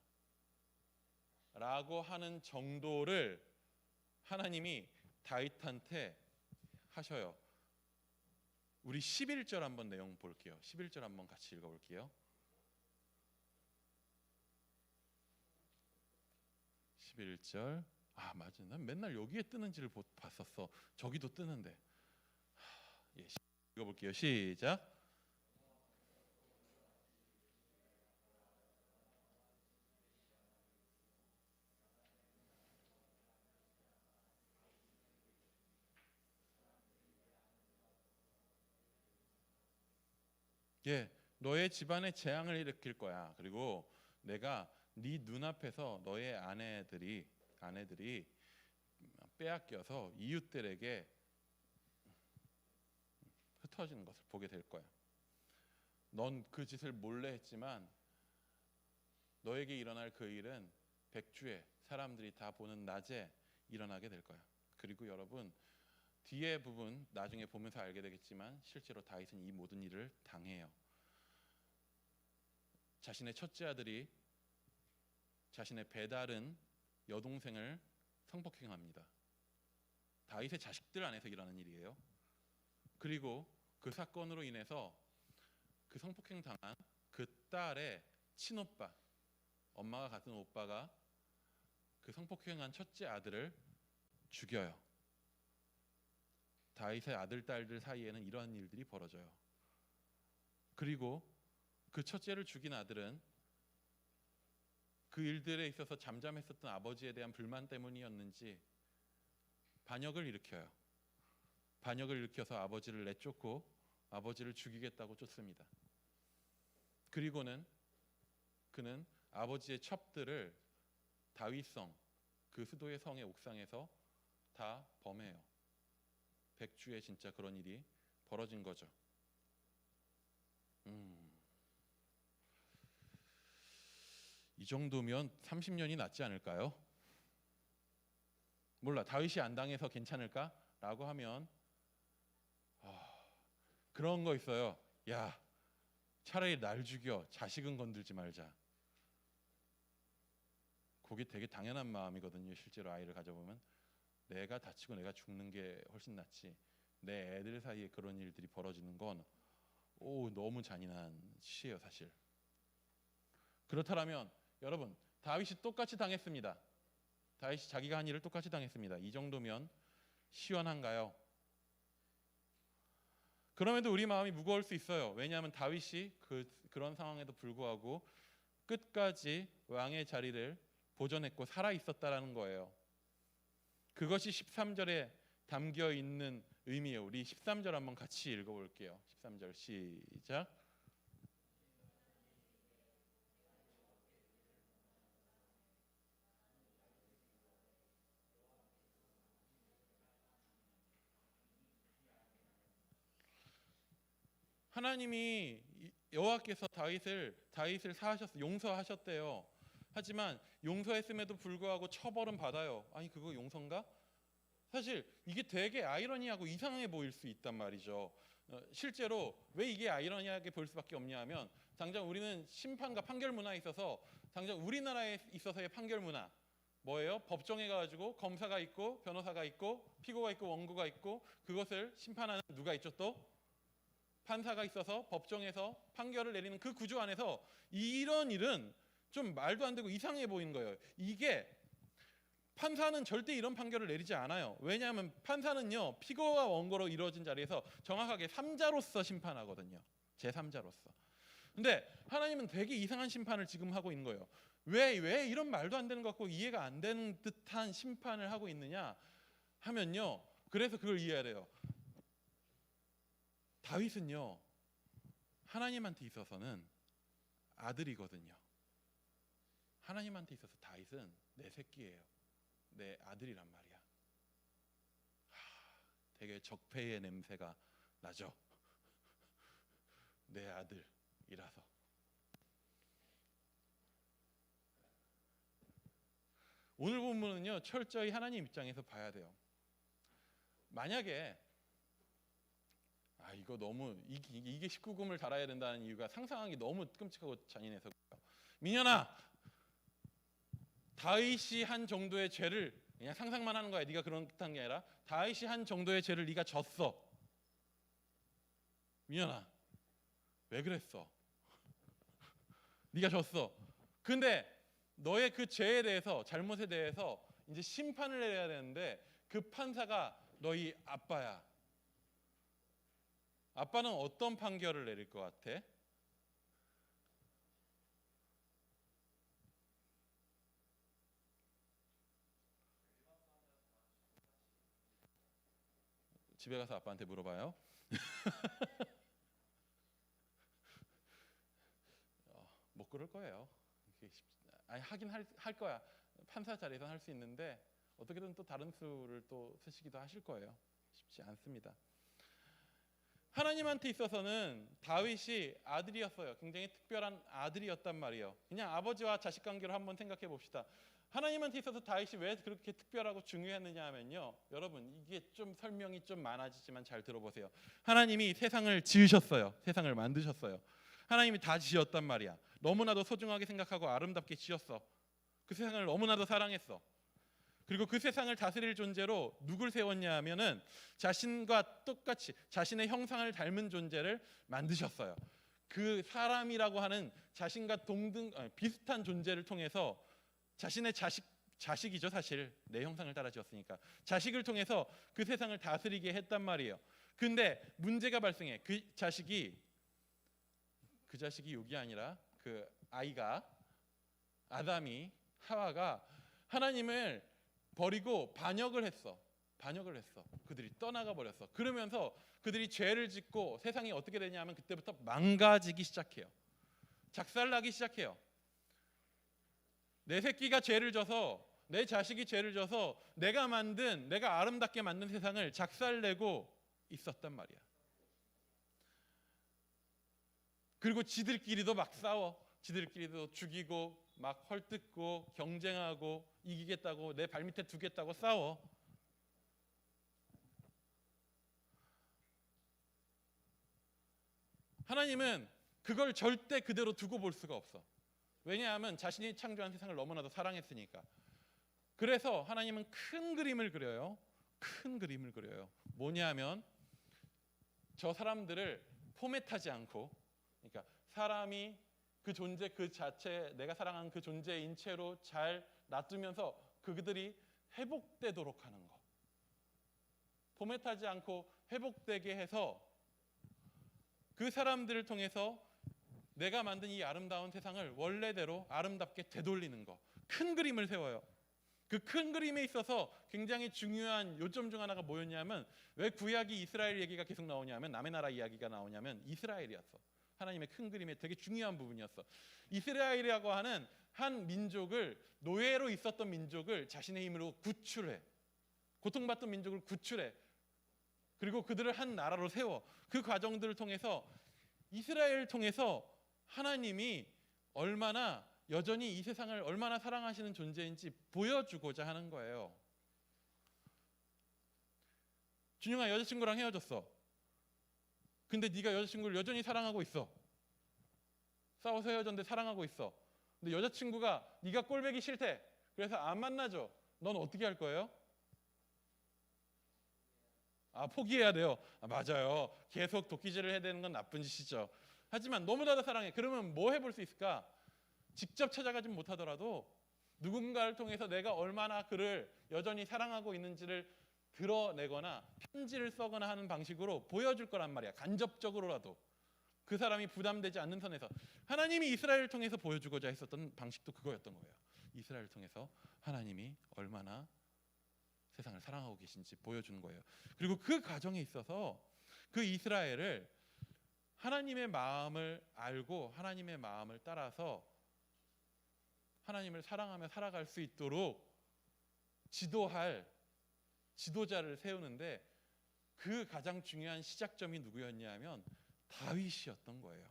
라고 하는 정도를 하나님이 다윗한테 하셔요. 우리 11절 한번 내용 볼게요. 11절 한번 같이 읽어볼게요. 11절. 아 맞아, 난 맨날 여기에 뜨는지를 봤었어. 저기도 뜨는데. 예, 읽어볼게요. 시작. 예, 너의 집안에 재앙을 일으킬 거야. 그리고 내가 네 눈앞에서 너의 아내들이 빼앗겨서 이웃들에게 흩어지는 것을 보게 될 거야. 넌 그 짓을 몰래 했지만 너에게 일어날 그 일은 백주에 사람들이 다 보는 낮에 일어나게 될 거야. 그리고 여러분, 뒤에 부분 나중에 보면서 알게 되겠지만 실제로 다윗은 이 모든 일을 당해요. 자신의 첫째 아들이 자신의 배다른 여동생을 성폭행합니다. 다윗의 자식들 안에서 일어나는 일이에요. 그리고 그 사건으로 인해서 그 성폭행 당한 그 딸의 친오빠, 엄마가 같은 오빠가 그 성폭행한 첫째 아들을 죽여요. 다윗의 아들, 딸들 사이에는 이러한 일들이 벌어져요. 그리고 그 첫째를 죽인 아들은 그 일들에 있어서 잠잠했었던 아버지에 대한 불만 때문이었는지 반역을 일으켜요. 반역을 일으켜서 아버지를 내쫓고 아버지를 죽이겠다고 쫓습니다. 그리고는 그는 아버지의 첩들을 다윗성, 그 수도의 성의 옥상에서 다 범해요. 백주에 진짜 그런 일이 벌어진 거죠. 이 정도면 30년이 낫지 않을까요? 몰라, 다윗이 안 당해서 괜찮을까? 라고 하면 그런 거 있어요. 야, 차라리 날 죽여, 자식은 건들지 말자. 그게 되게 당연한 마음이거든요. 실제로 아이를 가져보면 내가 다치고 내가 죽는 게 훨씬 낫지, 내 애들 사이에 그런 일들이 벌어지는 건 너무 잔인한 시예요, 사실. 그렇다면 여러분, 다윗이 똑같이 당했습니다. 다윗이 자기가 한 일을 똑같이 당했습니다. 이 정도면 시원한가요? 그럼에도 우리 마음이 무거울 수 있어요. 왜냐하면 다윗이 그런 상황에도 불구하고 끝까지 왕의 자리를 보존했고 살아 있었다라는 거예요. 그것이 13절에 담겨 있는 의미예요. 우리 13절 한번 같이 읽어볼게요. 13절 시작. 하나님이 여호와께서 다윗을 용서하셨대요. 하지만 용서했음에도 불구하고 처벌은 받아요. 아니, 그거 용서인가? 사실 이게 되게 아이러니하고 이상해 보일 수 있단 말이죠. 실제로 왜 이게 아이러니하게 보일 수밖에 없냐 하면, 당장 우리는 심판과 판결 문화에 있어서, 당장 우리나라에 있어서의 판결 문화 뭐예요? 법정에 가가지고 검사가 있고 변호사가 있고 피고가 있고 원고가 있고, 그것을 심판하는 누가 있죠? 또 판사가 있어서 법정에서 판결을 내리는 그 구조 안에서 이런 일은 좀 말도 안 되고 이상해 보이는 거예요. 이게 판사는 절대 이런 판결을 내리지 않아요. 왜냐하면 판사는요, 피고와 원고로 이루어진 자리에서 정확하게 3자로서 심판하거든요. 제3자로서. 근데 하나님은 되게 이상한 심판을 지금 하고 있는 거예요. 왜 이런 말도 안 되는 것 같고 이해가 안 되는 듯한 심판을 하고 있느냐 하면요, 그래서 그걸 이해해야 돼요. 다윗은요, 하나님한테 있어서는 아들이거든요. 하나님한테 있어서 다윗은 내 새끼예요. 내 아들이란 말이야. 되게 적폐의 냄새가 나죠. 내 아들이라서. 오늘 본문은요, 철저히 하나님 입장에서 봐야 돼요. 만약에 이거 너무 이게 19금을 달아야 된다는 이유가 상상하기 너무 끔찍하고 잔인해서 그래요. 민현아, 다윗이 한 정도의 죄를 그냥 상상만 하는 거야. 네가 그렇다는 게 아니라 다윗이 한 정도의 죄를 네가 졌어. 민현아, 왜 그랬어? 네가 졌어. 근데 너의 그 죄에 대해서, 잘못에 대해서 이제 심판을 내려야 되는데 그 판사가 너희 아빠야. 아빠는 어떤 판결을 내릴 것 같아? 집에 가서 아빠한테 물어봐요. 못 그럴 거예요. 아니, 하긴 할 거야. 판사 자리에서 할 수 있는데 어떻게든 또 다른 수를 또 쓰시기도 하실 거예요. 쉽지 않습니다. 하나님한테 있어서는 다윗이 아들이었어요. 굉장히 특별한 아들이었단 말이에요. 그냥 아버지와 자식 관계로 한번 생각해 봅시다. 하나님한테 있어서 다윗이 왜 그렇게 특별하고 중요했느냐 하면요, 여러분, 이게 좀 설명이 좀 많아지지만 잘 들어보세요. 하나님이 세상을 지으셨어요. 세상을 만드셨어요. 하나님이 다 지었단 말이야. 너무나도 소중하게 생각하고 아름답게 지었어. 그 세상을 너무나도 사랑했어. 그리고 그 세상을 다스릴 존재로 누굴 세웠냐 하면은 자신과 똑같이 자신의 형상을 닮은 존재를 만드셨어요. 그 사람이라고 하는 자신과 비슷한 존재를 통해서 자신의 자식이죠, 사실. 내 형상을 따라 지었으니까. 자식을 통해서 그 세상을 다스리게 했단 말이에요. 근데 문제가 발생해. 그 자식이 욕이 아니라 그 아이가, 아담이, 하와가 하나님을 버리고 반역을 했어. 그들이 떠나가 버렸어. 그러면서 그들이 죄를 짓고 세상이 어떻게 되냐면 그때부터 망가지기 시작해요. 작살나기 시작해요. 내 새끼가 죄를 져서, 내 자식이 죄를 져서 내가 아름답게 만든 세상을 작살내고 있었단 말이야. 그리고 지들끼리도 막 싸워. 지들끼리도 죽이고 막 헐뜯고 경쟁하고 이기겠다고, 내 발밑에 두겠다고 싸워. 하나님은 그걸 절대 그대로 두고 볼 수가 없어. 왜냐하면 자신이 창조한 세상을 너무나도 사랑했으니까. 그래서 하나님은 큰 그림을 그려요. 뭐냐면 저 사람들을 포맷하지 않고, 그러니까 사람이 그 존재 그 자체, 내가 사랑하는 그 존재인 채로 잘 놔두면서 그들이 회복되도록 하는 거. 포맷하지 않고 회복되게 해서 그 사람들을 통해서 내가 만든 이 아름다운 세상을 원래대로 아름답게 되돌리는 거. 큰 그림을 세워요. 그 큰 그림에 있어서 굉장히 중요한 요점 중 하나가 뭐였냐면, 왜 구약이 이스라엘 얘기가 계속 나오냐면, 남의 나라 이야기가 나오냐면 이스라엘이었어. 하나님의 큰 그림의 되게 중요한 부분이었어. 이스라엘이라고 하는 한 민족을, 노예로 있었던 민족을 자신의 힘으로 구출해. 고통받던 민족을 구출해. 그리고 그들을 한 나라로 세워. 그 과정들을 통해서 이스라엘을 통해서 하나님이 얼마나 여전히 이 세상을 얼마나 사랑하시는 존재인지 보여주고자 하는 거예요. 준영아, 여자친구랑 헤어졌어. 근데 네가 여자친구를 여전히 사랑하고 있어. 싸워서 헤어졌는데 사랑하고 있어. 근데 여자친구가 네가 꼴보기 싫대. 그래서 안 만나죠. 넌 어떻게 할 거예요? 포기해야 돼요. 맞아요. 계속 도끼질을 해야 되는 건 나쁜 짓이죠. 하지만 너무나도 사랑해. 그러면 뭐 해볼 수 있을까? 직접 찾아가진 못하더라도 누군가를 통해서 내가 얼마나 그를 여전히 사랑하고 있는지를 드러내거나 편지를 써거나 하는 방식으로 보여줄 거란 말이야. 간접적으로라도. 그 사람이 부담되지 않는 선에서. 하나님이 이스라엘을 통해서 보여주고자 했었던 방식도 그거였던 거예요. 이스라엘을 통해서 하나님이 얼마나 세상을 사랑하고 계신지 보여주는 거예요. 그리고 그 과정에 있어서 그 이스라엘을 하나님의 마음을 알고 하나님의 마음을 따라서 하나님을 사랑하며 살아갈 수 있도록 지도할 지도자를 세우는데, 그 가장 중요한 시작점이 누구였냐 하면 다윗이었던 거예요.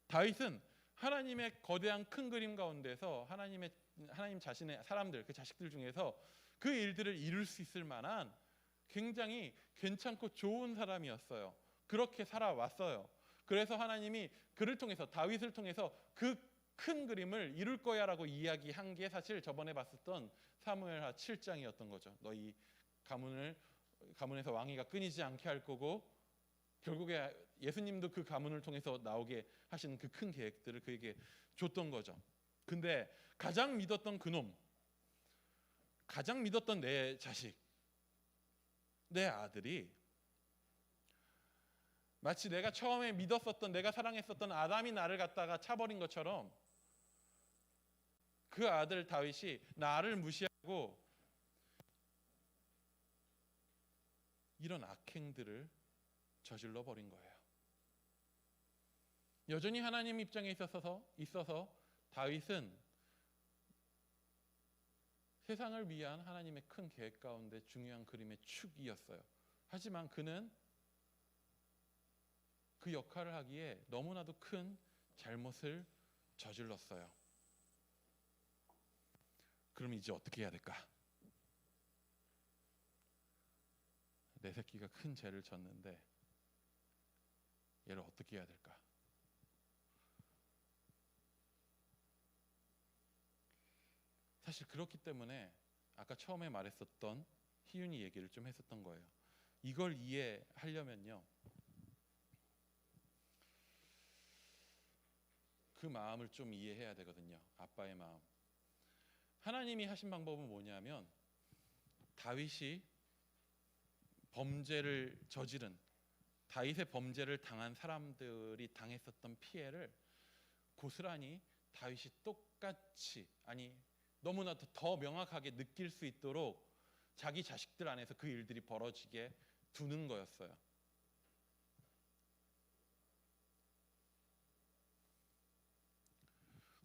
다윗은 하나님의 거대한 큰 그림 가운데서 하나님 자신의 사람들, 그 자식들 중에서 그 일들을 이룰 수 있을 만한 굉장히 괜찮고 좋은 사람이었어요. 그렇게 살아왔어요. 그래서 하나님이 그를 통해서, 다윗을 통해서 그 큰 그림을 이룰 거야라고 이야기한 게 사실 저번에 봤었던 사무엘하 7장이었던 거죠. 너희 가문에서 왕위가 끊이지 않게 할 거고 결국에 예수님도 그 가문을 통해서 나오게 하신 그 큰 계획들을 그에게 줬던 거죠. 근데 가장 믿었던 그놈, 가장 믿었던 내 자식, 내 아들이 마치 내가 처음에 믿었었던, 내가 사랑했었던 아담이 나를 갖다가 차버린 것처럼 그 아들 다윗이 나를 무시하고 이런 악행들을 저질러 버린 거예요. 여전히 하나님 입장에 있어서 다윗은 세상을 위한 하나님의 큰 계획 가운데 중요한 그림의 축이었어요. 하지만 그는 그 역할을 하기에 너무나도 큰 잘못을 저질렀어요. 그럼 이제 어떻게 해야 될까? 내 새끼가 큰 죄를 졌는데 얘를 어떻게 해야 될까? 사실 그렇기 때문에 아까 처음에 말했었던 희윤이 얘기를 좀 했었던 거예요. 이걸 이해하려면요, 그 마음을 좀 이해해야 되거든요. 아빠의 마음. 하나님이 하신 방법은 뭐냐면 다윗이 범죄를 저지른, 다윗의 범죄를 당한 사람들이 당했었던 피해를 고스란히 다윗이 똑같이, 아니 너무나도 더 명확하게 느낄 수 있도록 자기 자식들 안에서 그 일들이 벌어지게 두는 거였어요.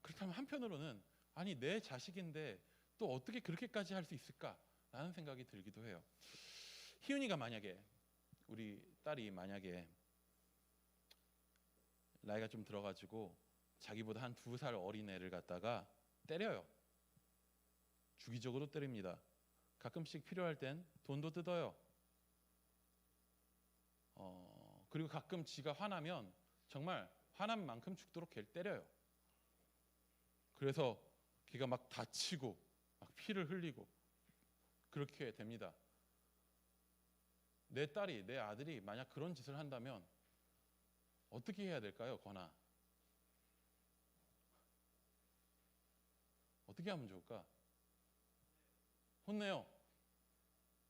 그렇다면 한편으로는 아니 내 자식인데 또 어떻게 그렇게까지 할 수 있을까라는 생각이 들기도 해요. 희윤이가 만약에, 우리 딸이 만약에 나이가 좀 들어가지고 자기보다 한 2살 어린 애를 갖다가 때려요. 주기적으로 때립니다. 가끔씩 필요할 땐 돈도 뜯어요. 그리고 가끔 지가 화나면 정말 화난 만큼 죽도록 걔를 때려요. 그래서 걔가 막 다치고 막 피를 흘리고 그렇게 됩니다. 내 딸이, 내 아들이 만약 그런 짓을 한다면 어떻게 해야 될까요, 건아? 어떻게 하면 좋을까? 혼내요.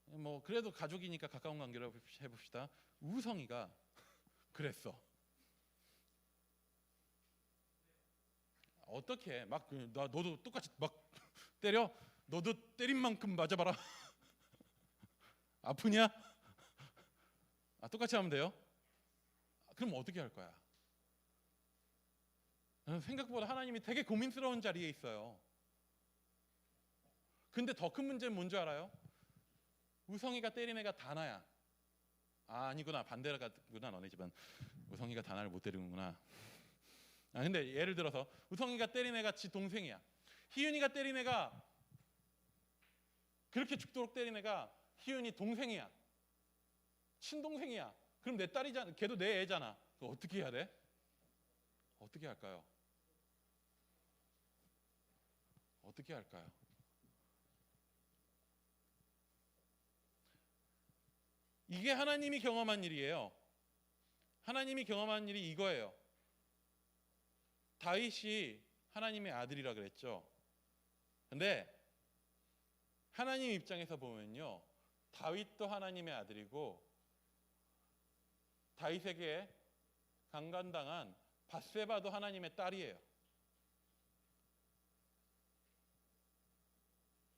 뭐 그래도 가족이니까 가까운 관계로 해봅시다. 우성이가 그랬어. 어떻게 막 너도 똑같이 막 때려? 너도 때린 만큼 맞아봐라. 아프냐? 똑같이 하면 돼요? 그럼 어떻게 할 거야? 생각보다 하나님이 되게 고민스러운 자리에 있어요. 근데 더 큰 문제는 뭔지 알아요? 우성이가 때린 애가 다나야. 아니구나, 반대가구나. 너네 집은 우성이가 다나를 못 때리는구나. 근데 예를 들어서 우성이가 때린 애가 지 동생이야. 희윤이가 때린 애가, 그렇게 죽도록 때린 애가 희윤이 동생이야. 친동생이야. 그럼 내 딸이잖아. 걔도 내 애잖아. 그거 어떻게 해야 돼? 어떻게 할까요? 어떻게 할까요? 이게 하나님이 경험한 일이에요. 하나님이 경험한 일이 이거예요. 다윗이 하나님의 아들이라 그랬죠. 근데 하나님 입장에서 보면요, 다윗도 하나님의 아들이고 다윗에게 강간당한 밧세바도 하나님의 딸이에요.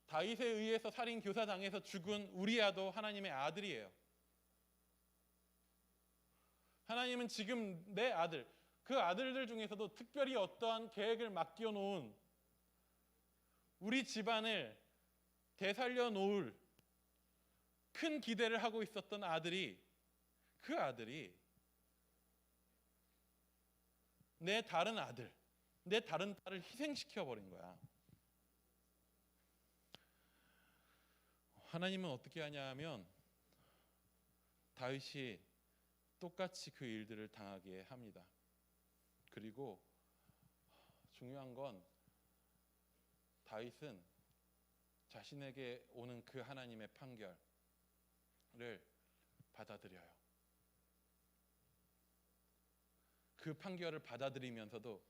다윗에 의해서 살인 교사당해서 죽은 우리아도 하나님의 아들이에요. 하나님은 지금 내 아들, 그 아들들 중에서도 특별히 어떠한 계획을 맡겨 놓은, 우리 집안을 되살려 놓을 큰 기대를 하고 있었던 아들이, 그 아들이 내 다른 아들, 내 다른 딸을 희생시켜 버린 거야. 하나님은 어떻게 하냐 하면 다윗이 똑같이 그 일들을 당하게 합니다. 그리고 중요한 건 다윗은 자신에게 오는 그 하나님의 판결을 받아들여요. 그 판결을 받아들이면서도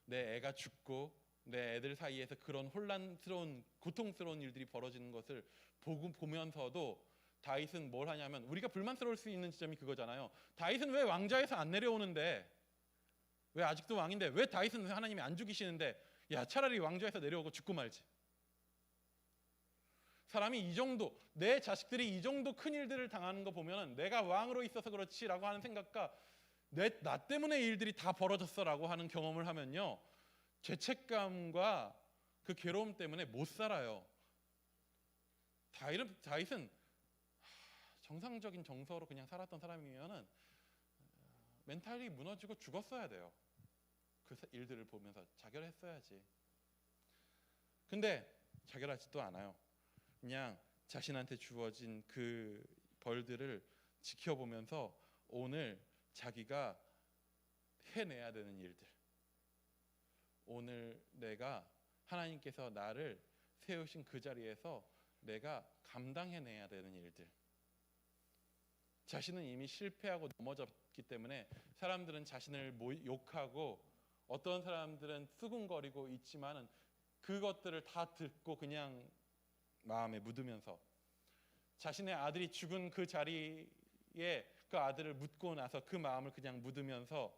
내 애가 죽고 내 애들 사이에서 그런 혼란스러운 고통스러운 일들이 벌어지는 것을 보면서도 다윗은 뭘 하냐면, 우리가 불만스러울 수 있는 지점이 그거잖아요. 다윗은 왜 왕좌에서 안 내려오는데, 왜 아직도 왕인데 왜 다윗은 하나님이 안 죽이시는데, 야 차라리 왕좌에서 내려오고 죽고 말지. 사람이 이 정도, 내 자식들이 이 정도 큰 일들을 당하는 거 보면은 내가 왕으로 있어서 그렇지라고 하는 생각과 나 때문에 일들이 다 벌어졌어라고 하는 경험을 하면요, 죄책감과 그 괴로움 때문에 못 살아요. 다윗은 정상적인 정서로 그냥 살았던 사람이면은 멘탈이 무너지고 죽었어야 돼요. 그 일들을 보면서 자결했어야지. 근데 자결하지도 않아요. 그냥 자신한테 주어진 그 벌들을 지켜보면서 오늘 자기가 해내야 되는 일들, 오늘 내가 하나님께서 나를 세우신 그 자리에서 내가 감당해내야 되는 일들, 자신은 이미 실패하고 넘어졌기 때문에 사람들은 자신을 욕하고 어떤 사람들은 수군거리고 있지만은 그것들을 다 듣고 그냥 마음에 묻으면서 자신의 아들이 죽은 그 자리에 그 아들을 묻고 나서 그 마음을 그냥 묻으면서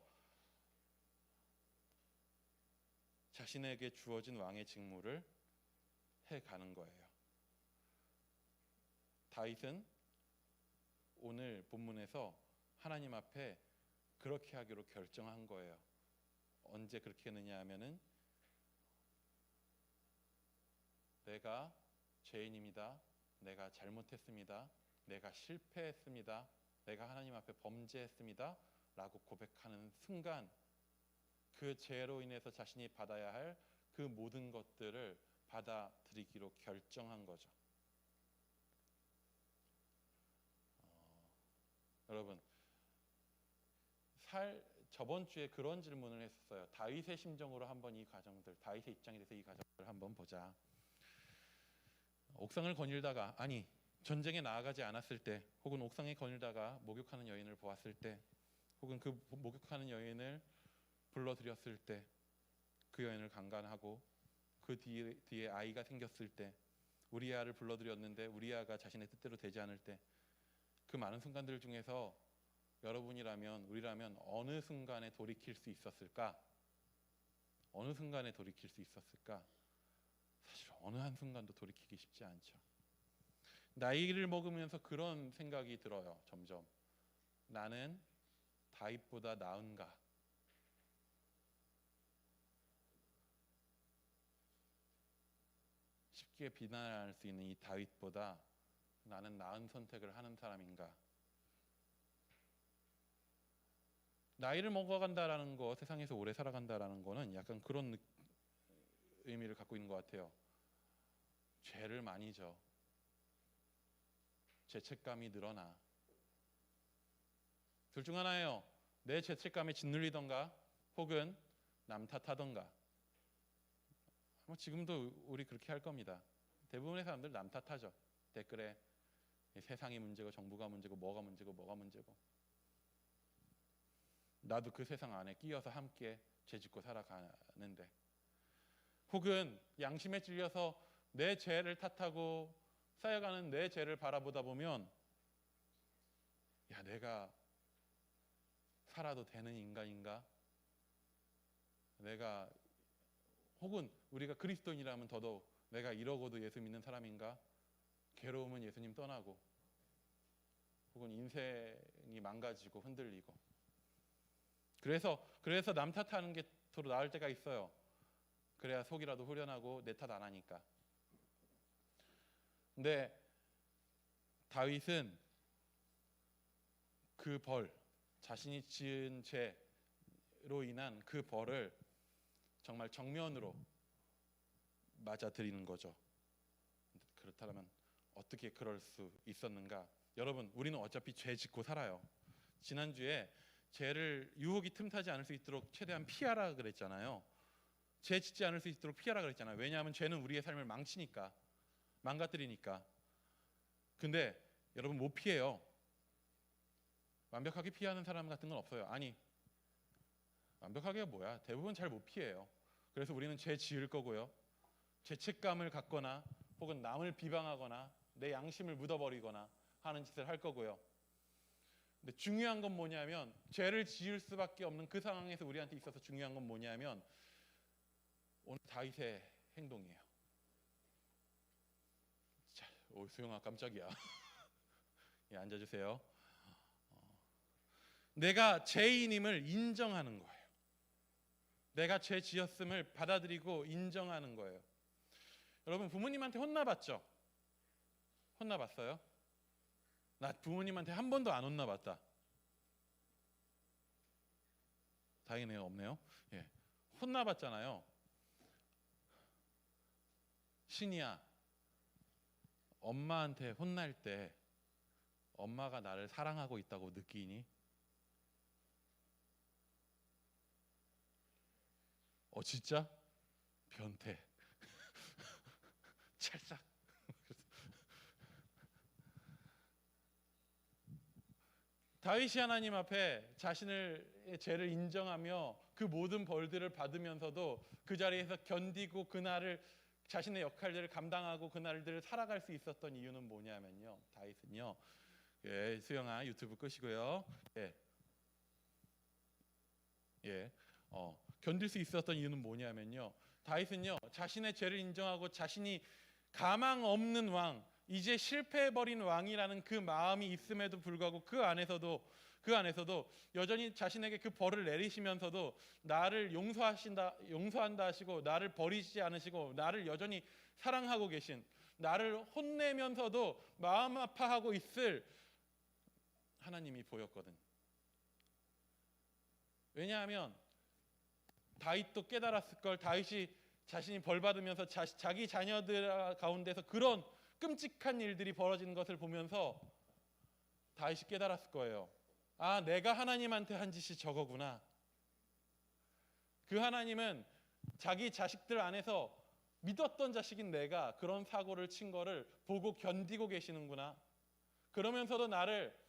자신에게 주어진 왕의 직무를 해가는 거예요. 다윗은 오늘 본문에서 하나님 앞에 그렇게 하기로 결정한 거예요. 언제 그렇게 했느냐 하면은, 내가 죄인입니다. 내가 잘못했습니다. 내가 실패했습니다. 내가 하나님 앞에 범죄했습니다. 라고 고백하는 순간 그 죄로 인해서 자신이 받아야 할 그 모든 것들을 받아들이기로 결정한 거죠. 여러분, 저번 주에 그런 질문을 했었어요. 다윗의 심정으로 한번 이 가정들, 다윗의 입장에 대해서 이 가정들을 한번 보자. 옥상을 거닐다가, 아니 전쟁에 나아가지 않았을 때, 혹은 옥상에 거닐다가 목욕하는 여인을 보았을 때, 혹은 그 목욕하는 여인을 불러들였을 때, 그 여인을 강간하고 그 뒤에 아이가 생겼을 때, 우리아를 불러들였는데 우리아가 자신의 뜻대로 되지 않을 때, 그 많은 순간들 중에서 여러분이라면, 우리라면 어느 순간에 돌이킬 수 있었을까? 어느 순간에 돌이킬 수 있었을까? 사실 어느 한순간도 돌이키기 쉽지 않죠. 나이를 먹으면서 그런 생각이 들어요. 점점 나는 다윗보다 나은가? 쉽게 비난할 수 있는 이 다윗보다 나는 나은 선택을 하는 사람인가? 나이를 먹어간다라는 거, 세상에서 오래 살아간다라는 거는 약간 그런 의미를 갖고 있는 것 같아요. 죄를 많이 져. 죄책감이 늘어나. 둘 중 하나예요. 내 죄책감에 짓눌리던가 혹은 남 탓하던가. 지금도 우리 그렇게 할 겁니다. 대부분의 사람들 남 탓하죠. 댓글에 세상이 문제고 정부가 문제고 뭐가 문제고 뭐가 문제고. 나도 그 세상 안에 끼어서 함께 죄짓고 살아가는데, 혹은 양심에 찔려서 내 죄를 탓하고 쌓여가는 내 죄를 바라보다 보면, 야, 내가 살아도 되는 인간인가? 내가, 혹은 우리가 그리스도인이라면 더더욱 내가 이러고도 예수 믿는 사람인가? 괴로우면 예수님 떠나고, 혹은 인생이 망가지고 흔들리고. 그래서 남 탓하는 게 더 나을 때가 있어요. 그래야 속이라도 후련하고 내 탓 안 하니까. 근데 다윗은 그 벌, 자신이 지은 죄로 인한 그 벌을 정말 정면으로 맞아들이는 거죠. 그렇다면 어떻게 그럴 수 있었는가? 여러분, 우리는 어차피 죄 짓고 살아요. 지난주에 죄를 유혹이 틈타지 않을 수 있도록 최대한 피하라 그랬잖아요. 죄 짓지 않을 수 있도록 피하라 그랬잖아요. 왜냐하면 죄는 우리의 삶을 망치니까, 망가뜨리니까. 근데 여러분 못 피해요. 완벽하게 피하는 사람 같은 건 없어요. 아니, 완벽하게가 뭐야? 대부분 잘 못 피해요. 그래서 우리는 죄 지을 거고요. 죄책감을 갖거나 혹은 남을 비방하거나 내 양심을 묻어버리거나 하는 짓을 할 거고요. 근데 중요한 건 뭐냐면 죄를 지을 수밖에 없는 그 상황에서 우리한테 있어서 중요한 건 뭐냐면 오늘 다윗의 행동이에요. 자, 오 수영아 깜짝이야. 예, 앉아주세요. 내가 죄인임을 인정하는 거예요. 내가 죄 지었음을 받아들이고 인정하는 거예요. 여러분 부모님한테 혼나봤죠? 혼나봤어요? 나 부모님한테 한 번도 안 혼나봤다. 다행이네요. 없네요. 예, 혼나봤잖아요. 신이야, 엄마한테 혼날 때 엄마가 나를 사랑하고 있다고 느끼니? 진짜? 변태. 찰싹. 다윗이 하나님 앞에 자신의 죄를 인정하며 그 모든 벌들을 받으면서도 그 자리에서 견디고 그날을 자신의 역할들을 감당하고 그날들을 살아갈 수 있었던 이유는 뭐냐면요. 다윗은요. 예, 수영아 유튜브 끄시고요. 견딜 수 있었던 이유는 뭐냐면요. 다윗은요. 자신의 죄를 인정하고 자신이 가망 없는 왕, 이제 실패해버린 왕이라는 그 마음이 있음에도 불구하고 그 안에서도 여전히 자신에게 그 벌을 내리시면서도 나를 용서한다 하시고 나를 버리지 않으시고 나를 여전히 사랑하고 계신, 나를 혼내면서도 마음 아파하고 있을 하나님이 보였거든. 왜냐하면 다윗도 깨달았을 걸. 다윗이 자신이 벌 받으면서 자기 자녀들 가운데서 그런 끔찍한 일들이 벌어지는 것을 보면서 다윗이 깨달았을 거예요. 아, 내가 하나님한테 한 짓이 저거구나. 그 하나님은 자기 자식들 안에서 믿었던 자식인 내가 그런 사고를 친 거를 보고 견디고 계시는구나. 그러면서도 나를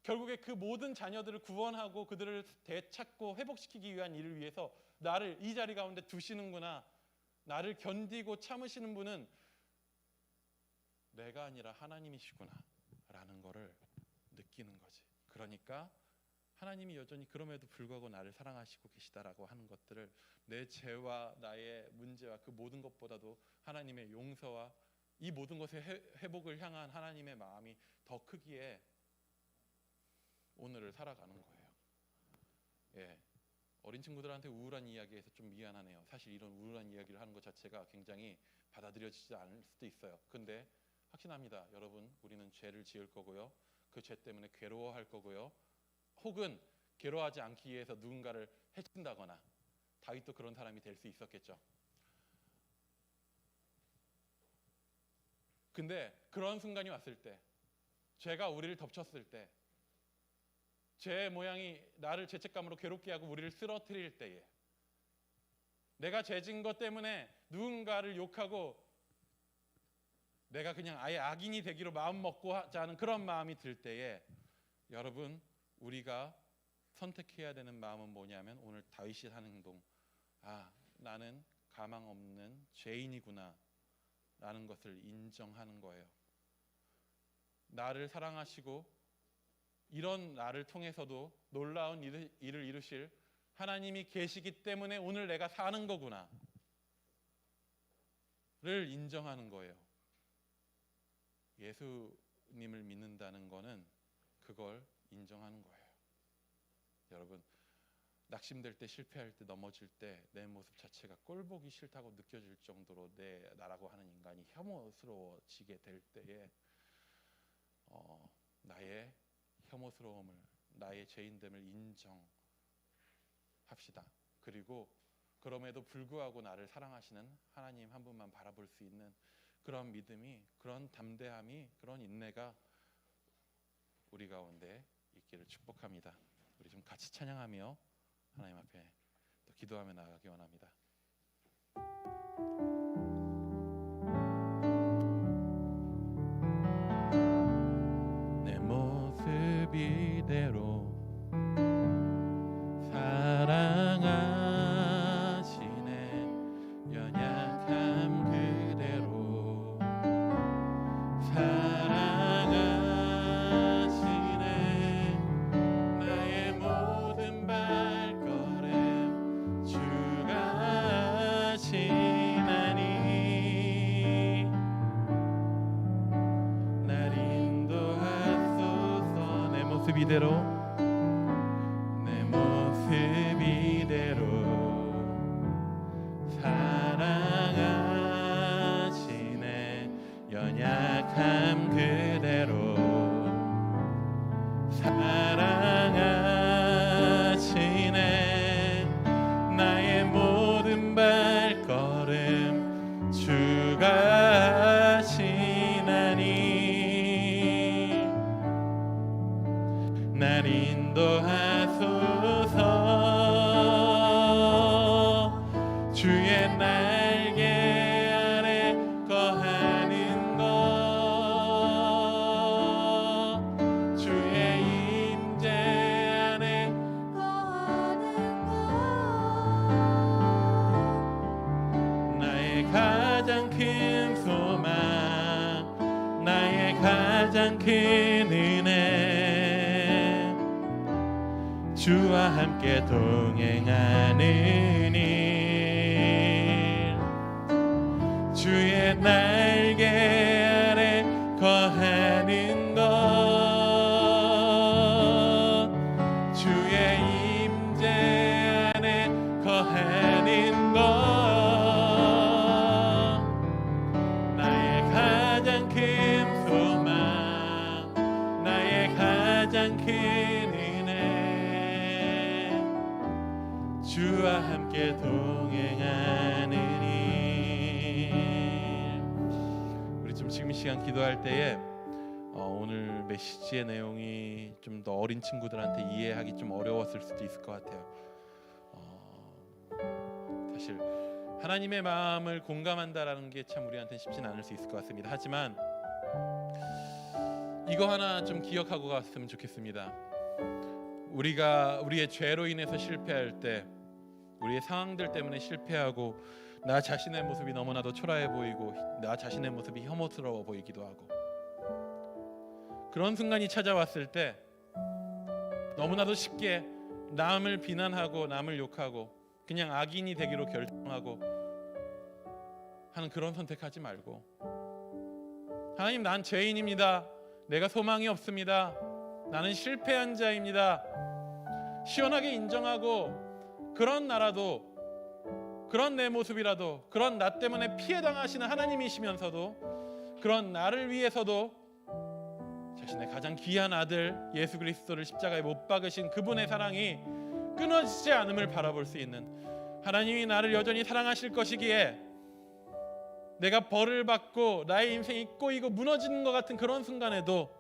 결국에 그 모든 자녀들을 구원하고 그들을 되찾고 회복시키기 위한 일을 위해서 나를 이 자리 가운데 두시는구나. 나를 견디고 참으시는 분은 내가 아니라 하나님이시구나 라는 거를 느끼는 거지. 그러니까 하나님이 여전히 그럼에도 불구하고 나를 사랑하시고 계시다라고 하는 것들을, 내 죄와 나의 문제와 그 모든 것보다도 하나님의 용서와 이 모든 것의 회복을 향한 하나님의 마음이 더 크기에 오늘을 살아가는 거예요. 예, 어린 친구들한테 우울한 이야기에서 좀 미안하네요. 사실 이런 우울한 이야기를 하는 것 자체가 굉장히 받아들여지지 않을 수도 있어요. 근데 확신합니다. 여러분, 우리는 죄를 지을 거고요. 그 죄 때문에 괴로워할 거고요. 혹은 괴로워하지 않기 위해서 누군가를 해친다거나, 다윗도 그런 사람이 될 수 있었겠죠. 근데 그런 순간이 왔을 때, 죄가 우리를 덮쳤을 때, 죄의 모양이 나를 죄책감으로 괴롭게 하고 우리를 쓰러뜨릴 때에, 내가 죄진 것 때문에 누군가를 욕하고 내가 그냥 아예 악인이 되기로 마음 먹고 하자는 그런 마음이 들 때에, 여러분, 우리가 선택해야 되는 마음은 뭐냐면 오늘 다윗이 하는 행동, 아, 나는 가망 없는 죄인이구나 라는 것을 인정하는 거예요. 나를 사랑하시고 이런 나를 통해서도 놀라운 일을 이루실 하나님이 계시기 때문에 오늘 내가 사는 거구나 를 인정하는 거예요. 예수님을 믿는다는 거는 그걸 인정하는 거예요. 여러분, 낙심될 때, 실패할 때, 넘어질 때 내 모습 자체가 꼴보기 싫다고 느껴질 정도로 나라고 하는 인간이 혐오스러워지게 될 때에 나의 혐오스러움을, 나의 죄인됨을 인정합시다. 그리고 그럼에도 불구하고 나를 사랑하시는 하나님 한 분만 바라볼 수 있는 그런 믿음이, 그런 담대함이, 그런 인내가 우리 가운데 있기를 축복합니다. 우리 좀 같이 찬양하며 하나님 앞에 또 기도하며 나아가기 원합니다. 내 모습 이대로 모습 이대로 내 모습 이대로 사랑하시네 연약함 그대로 사랑하시네 나의 모든 발걸음 주가 하시나니 날 인도하소서 주의 날개 아래 거하는 것 주의 임재 안에 나의 가장 큰 소망 나의 가장 큰 은혜 주와 함께 동행하는 일 주의 날개 아래 거하는 것 주의 임재 안에 거하는 것 나의 가장 큰 소망 나의 가장 큰 은혜 주와 함께 동행하는 일 우리 좀 지금 이 시간 기도할 때에 오늘 메시지의 내용이 좀 더 어린 친구들한테 이해하기 좀 어려웠을 수도 있을 것 같아요. 사실 하나님의 마음을 공감한다라는 게 참 우리한테 쉽진 않을 수 있을 것 같습니다. 하지만 이거 하나 좀 기억하고 갔으면 좋겠습니다. 우리가 우리의 죄로 인해서 실패할 때 우리의 상황들 때문에 실패하고 나 자신의 모습이 너무나도 초라해 보이고 나 자신의 모습이 혐오스러워 보이기도 하고 그런 순간이 찾아왔을 때 너무나도 쉽게 남을 비난하고 남을 욕하고 그냥 악인이 되기로 결정하고 하는 그런 선택하지 말고 하나님 난 죄인입니다. 내가 소망이 없습니다. 나는 실패한 자입니다. 시원하게 인정하고 그런 나라도 그런 내 모습이라도 그런 나 때문에 피해 당하시는 하나님이시면서도 그런 나를 위해서도 자신의 가장 귀한 아들 예수 그리스도를 십자가에 못 박으신 그분의 사랑이 끊어지지 않음을 바라볼 수 있는 하나님이 나를 여전히 사랑하실 것이기에 내가 벌을 받고 나의 인생이 꼬이고 무너지는 것 같은 그런 순간에도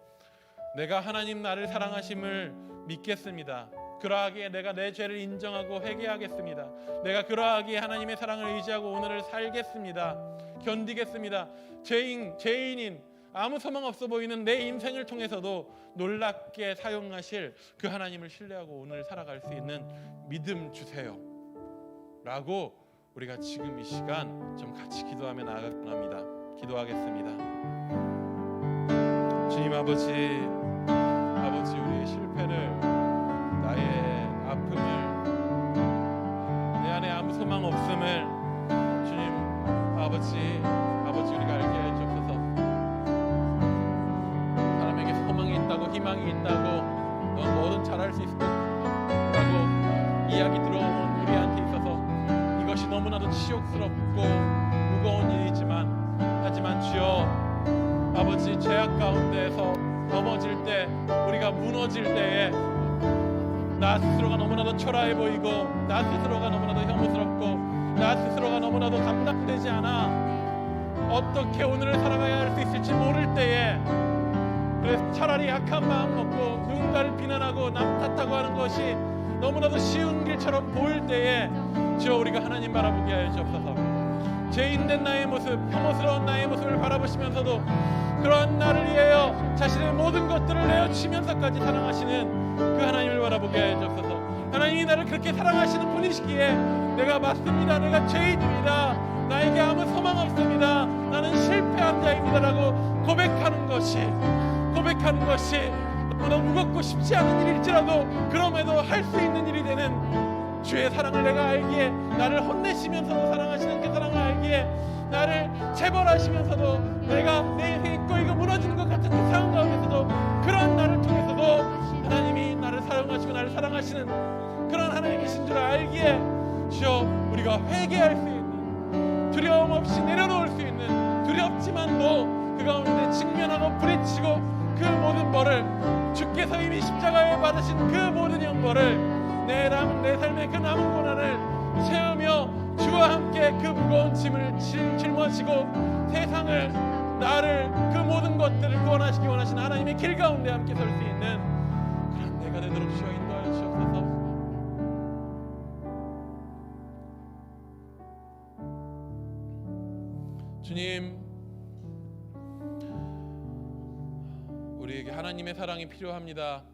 내가 하나님 나를 사랑하심을 믿겠습니다. 그러하기에 내가 내 죄를 인정하고 회개하겠습니다. 내가 그러하기에 하나님의 사랑을 의지하고 오늘을 살겠습니다. 견디겠습니다. 죄인인 아무 소망 없어 보이는 내 인생을 통해서도 놀랍게 사용하실 그 하나님을 신뢰하고 오늘 살아갈 수 있는 믿음 주세요 라고 우리가 지금 이 시간 좀 같이 기도하며 나아가기 원합니다. 기도하겠습니다. 주님 아버지 우리의 실패를 나의 아픔을 내 안에 아무 소망 없음을 주님 아버지 우리가 알게 해 주옵소서. 사람에게 소망이 있다고 희망이 있다고 넌 뭐든 잘할 수 있을 거라고 이야기 들어온 우리한테 있어서 이것이 너무나도 치욕스럽고 무거운 일이지만 하지만 주여 아버지 죄악 가운데에서 넘어질 때 우리가 무너질 때에 나 스스로가 너무나도 초라해 보이고 나 스스로가 너무나도 혐오스럽고 나 스스로가 너무나도 감당되지 않아 어떻게 오늘을 살아가야 할 수 있을지 모를 때에 그래서 차라리 약한 마음 먹고 누군가를 비난하고 남 탓하고 하는 것이 너무나도 쉬운 길처럼 보일 때에 주여 우리가 하나님 바라보게 하여 주옵소서. 죄인된 나의 모습, 혐오스러운 나의 모습을 바라보시면서도 그러한 나를 위하여 자신의 모든 것들을 내어치면서까지 사랑하시는 그 하나님을 바라보게 하여 주옵소서. 하나님이 나를 그렇게 사랑하시는 분이시기에 내가 맞습니다. 내가 죄인입니다. 나에게 아무 소망 없습니다. 나는 실패한 자입니다 라고 고백하는 것이 너무나 무겁고 쉽지 않은 일일지라도 그럼에도 할 수 있는 일이 되는 주의 사랑을 내가 알기에 나를 혼내시면서도 사랑하시는 그 사랑을 알기에 나를 체벌하시면서도 내가 내 인생이 꼬이고 무너지는 것 같은 그 상황 가운데서도 그런 나를 통해서도 하나님 받으신 그 모든 영광을 내 삶의 그 남은 고난을 채우며 주와 함께 그 무거운 짐을 짊어지고 세상을 나를 그 모든 것들을 구원하시기 원하시는 하나님의 길 가운데 함께 설 수 있는 그런 내가 되도록 주여 인도하여 주옵소서. 주님, 우리에게 하나님의 사랑이 필요합니다.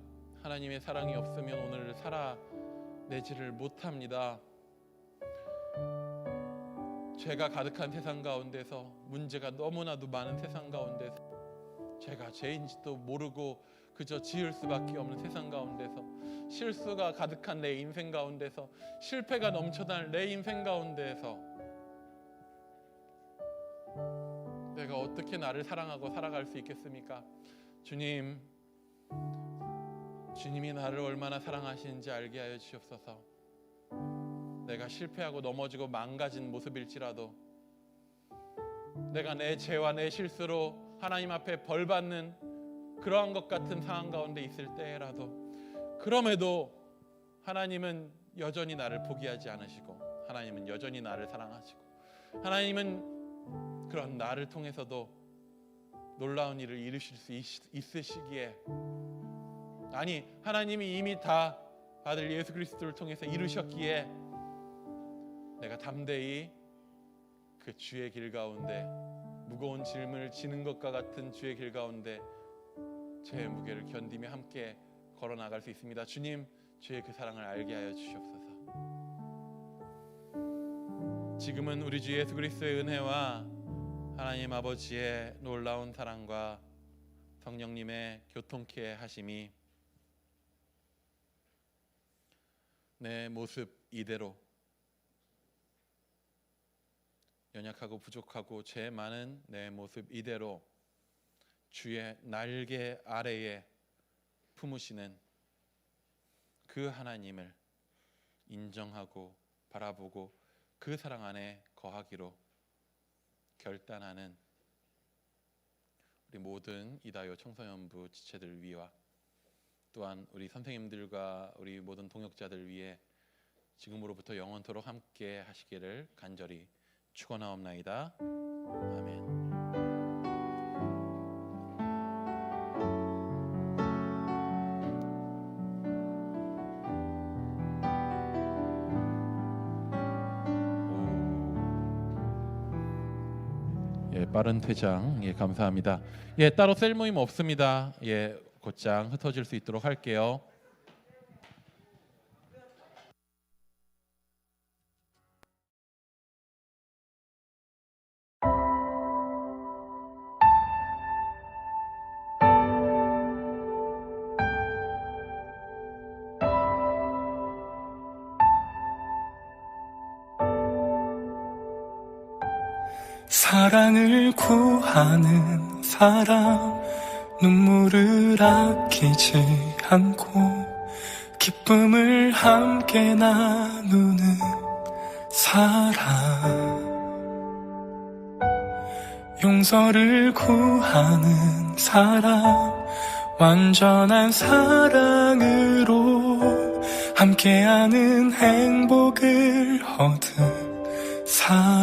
하나님의 사랑이 없으면 오늘 살아내지를 못합니다. 죄가 가득한 세상 가운데서, 문제가 너무나도 많은 세상 가운데서, 죄가 죄인지도 모르고 그저 지을 수밖에 없는 세상 가운데서, 실수가 가득한 내 인생 가운데서, 실패가 넘쳐난 내 인생 가운데서 내가 어떻게 나를 사랑하고 살아갈 수 있겠습니까? 주님, 주님이 나를 얼마나 사랑하시는지 알게 하여 주옵소서. 내가 실패하고 넘어지고 망가진 모습일지라도, 내가 내 죄와 내 실수로 하나님 앞에 벌받는 그러한 것 같은 상황 가운데 있을 때라도, 그럼에도 하나님은 여전히 나를 포기하지 않으시고, 하나님은 여전히 나를 사랑하시고, 하나님은 그런 나를 통해서도 놀라운 일을 이루실 수 있으시기에, 아니 하나님이 이미 다 아들 예수 그리스도를 통해서 이루셨기에 내가 담대히 그 주의 길 가운데, 무거운 짐을 지는 것과 같은 주의 길 가운데 제 무게를 견디며 함께 걸어 나갈 수 있습니다. 주님, 주의 그 사랑을 알게 하여 주시옵소서. 지금은 우리 주 예수 그리스도의 은혜와 하나님 아버지의 놀라운 사랑과 성령님의 교통케 하심이 내 모습 이대로, 연약하고 부족하고 죄 많은 내 모습 이대로 주의 날개 아래에 품으시는 그 하나님을 인정하고 바라보고 그 사랑 안에 거하기로 결단하는 우리 모든 이다요 청소년부 지체들 위와 또한 우리 선생님들과 우리 모든 동역자들 위해 지금으로부터 영원토록 함께 하시기를 간절히 축원하옵나이다. 아멘. 빠른 퇴장 감사합니다. 따로 셀 모임 없습니다. 곧장 흩어질 수 있도록 할게요. 사랑을 구하는 사람, 눈물을 아끼지 않고 기쁨을 함께 나누는 사람, 용서를 구하는 사람, 완전한 사랑으로 함께하는 행복을 얻은 사람.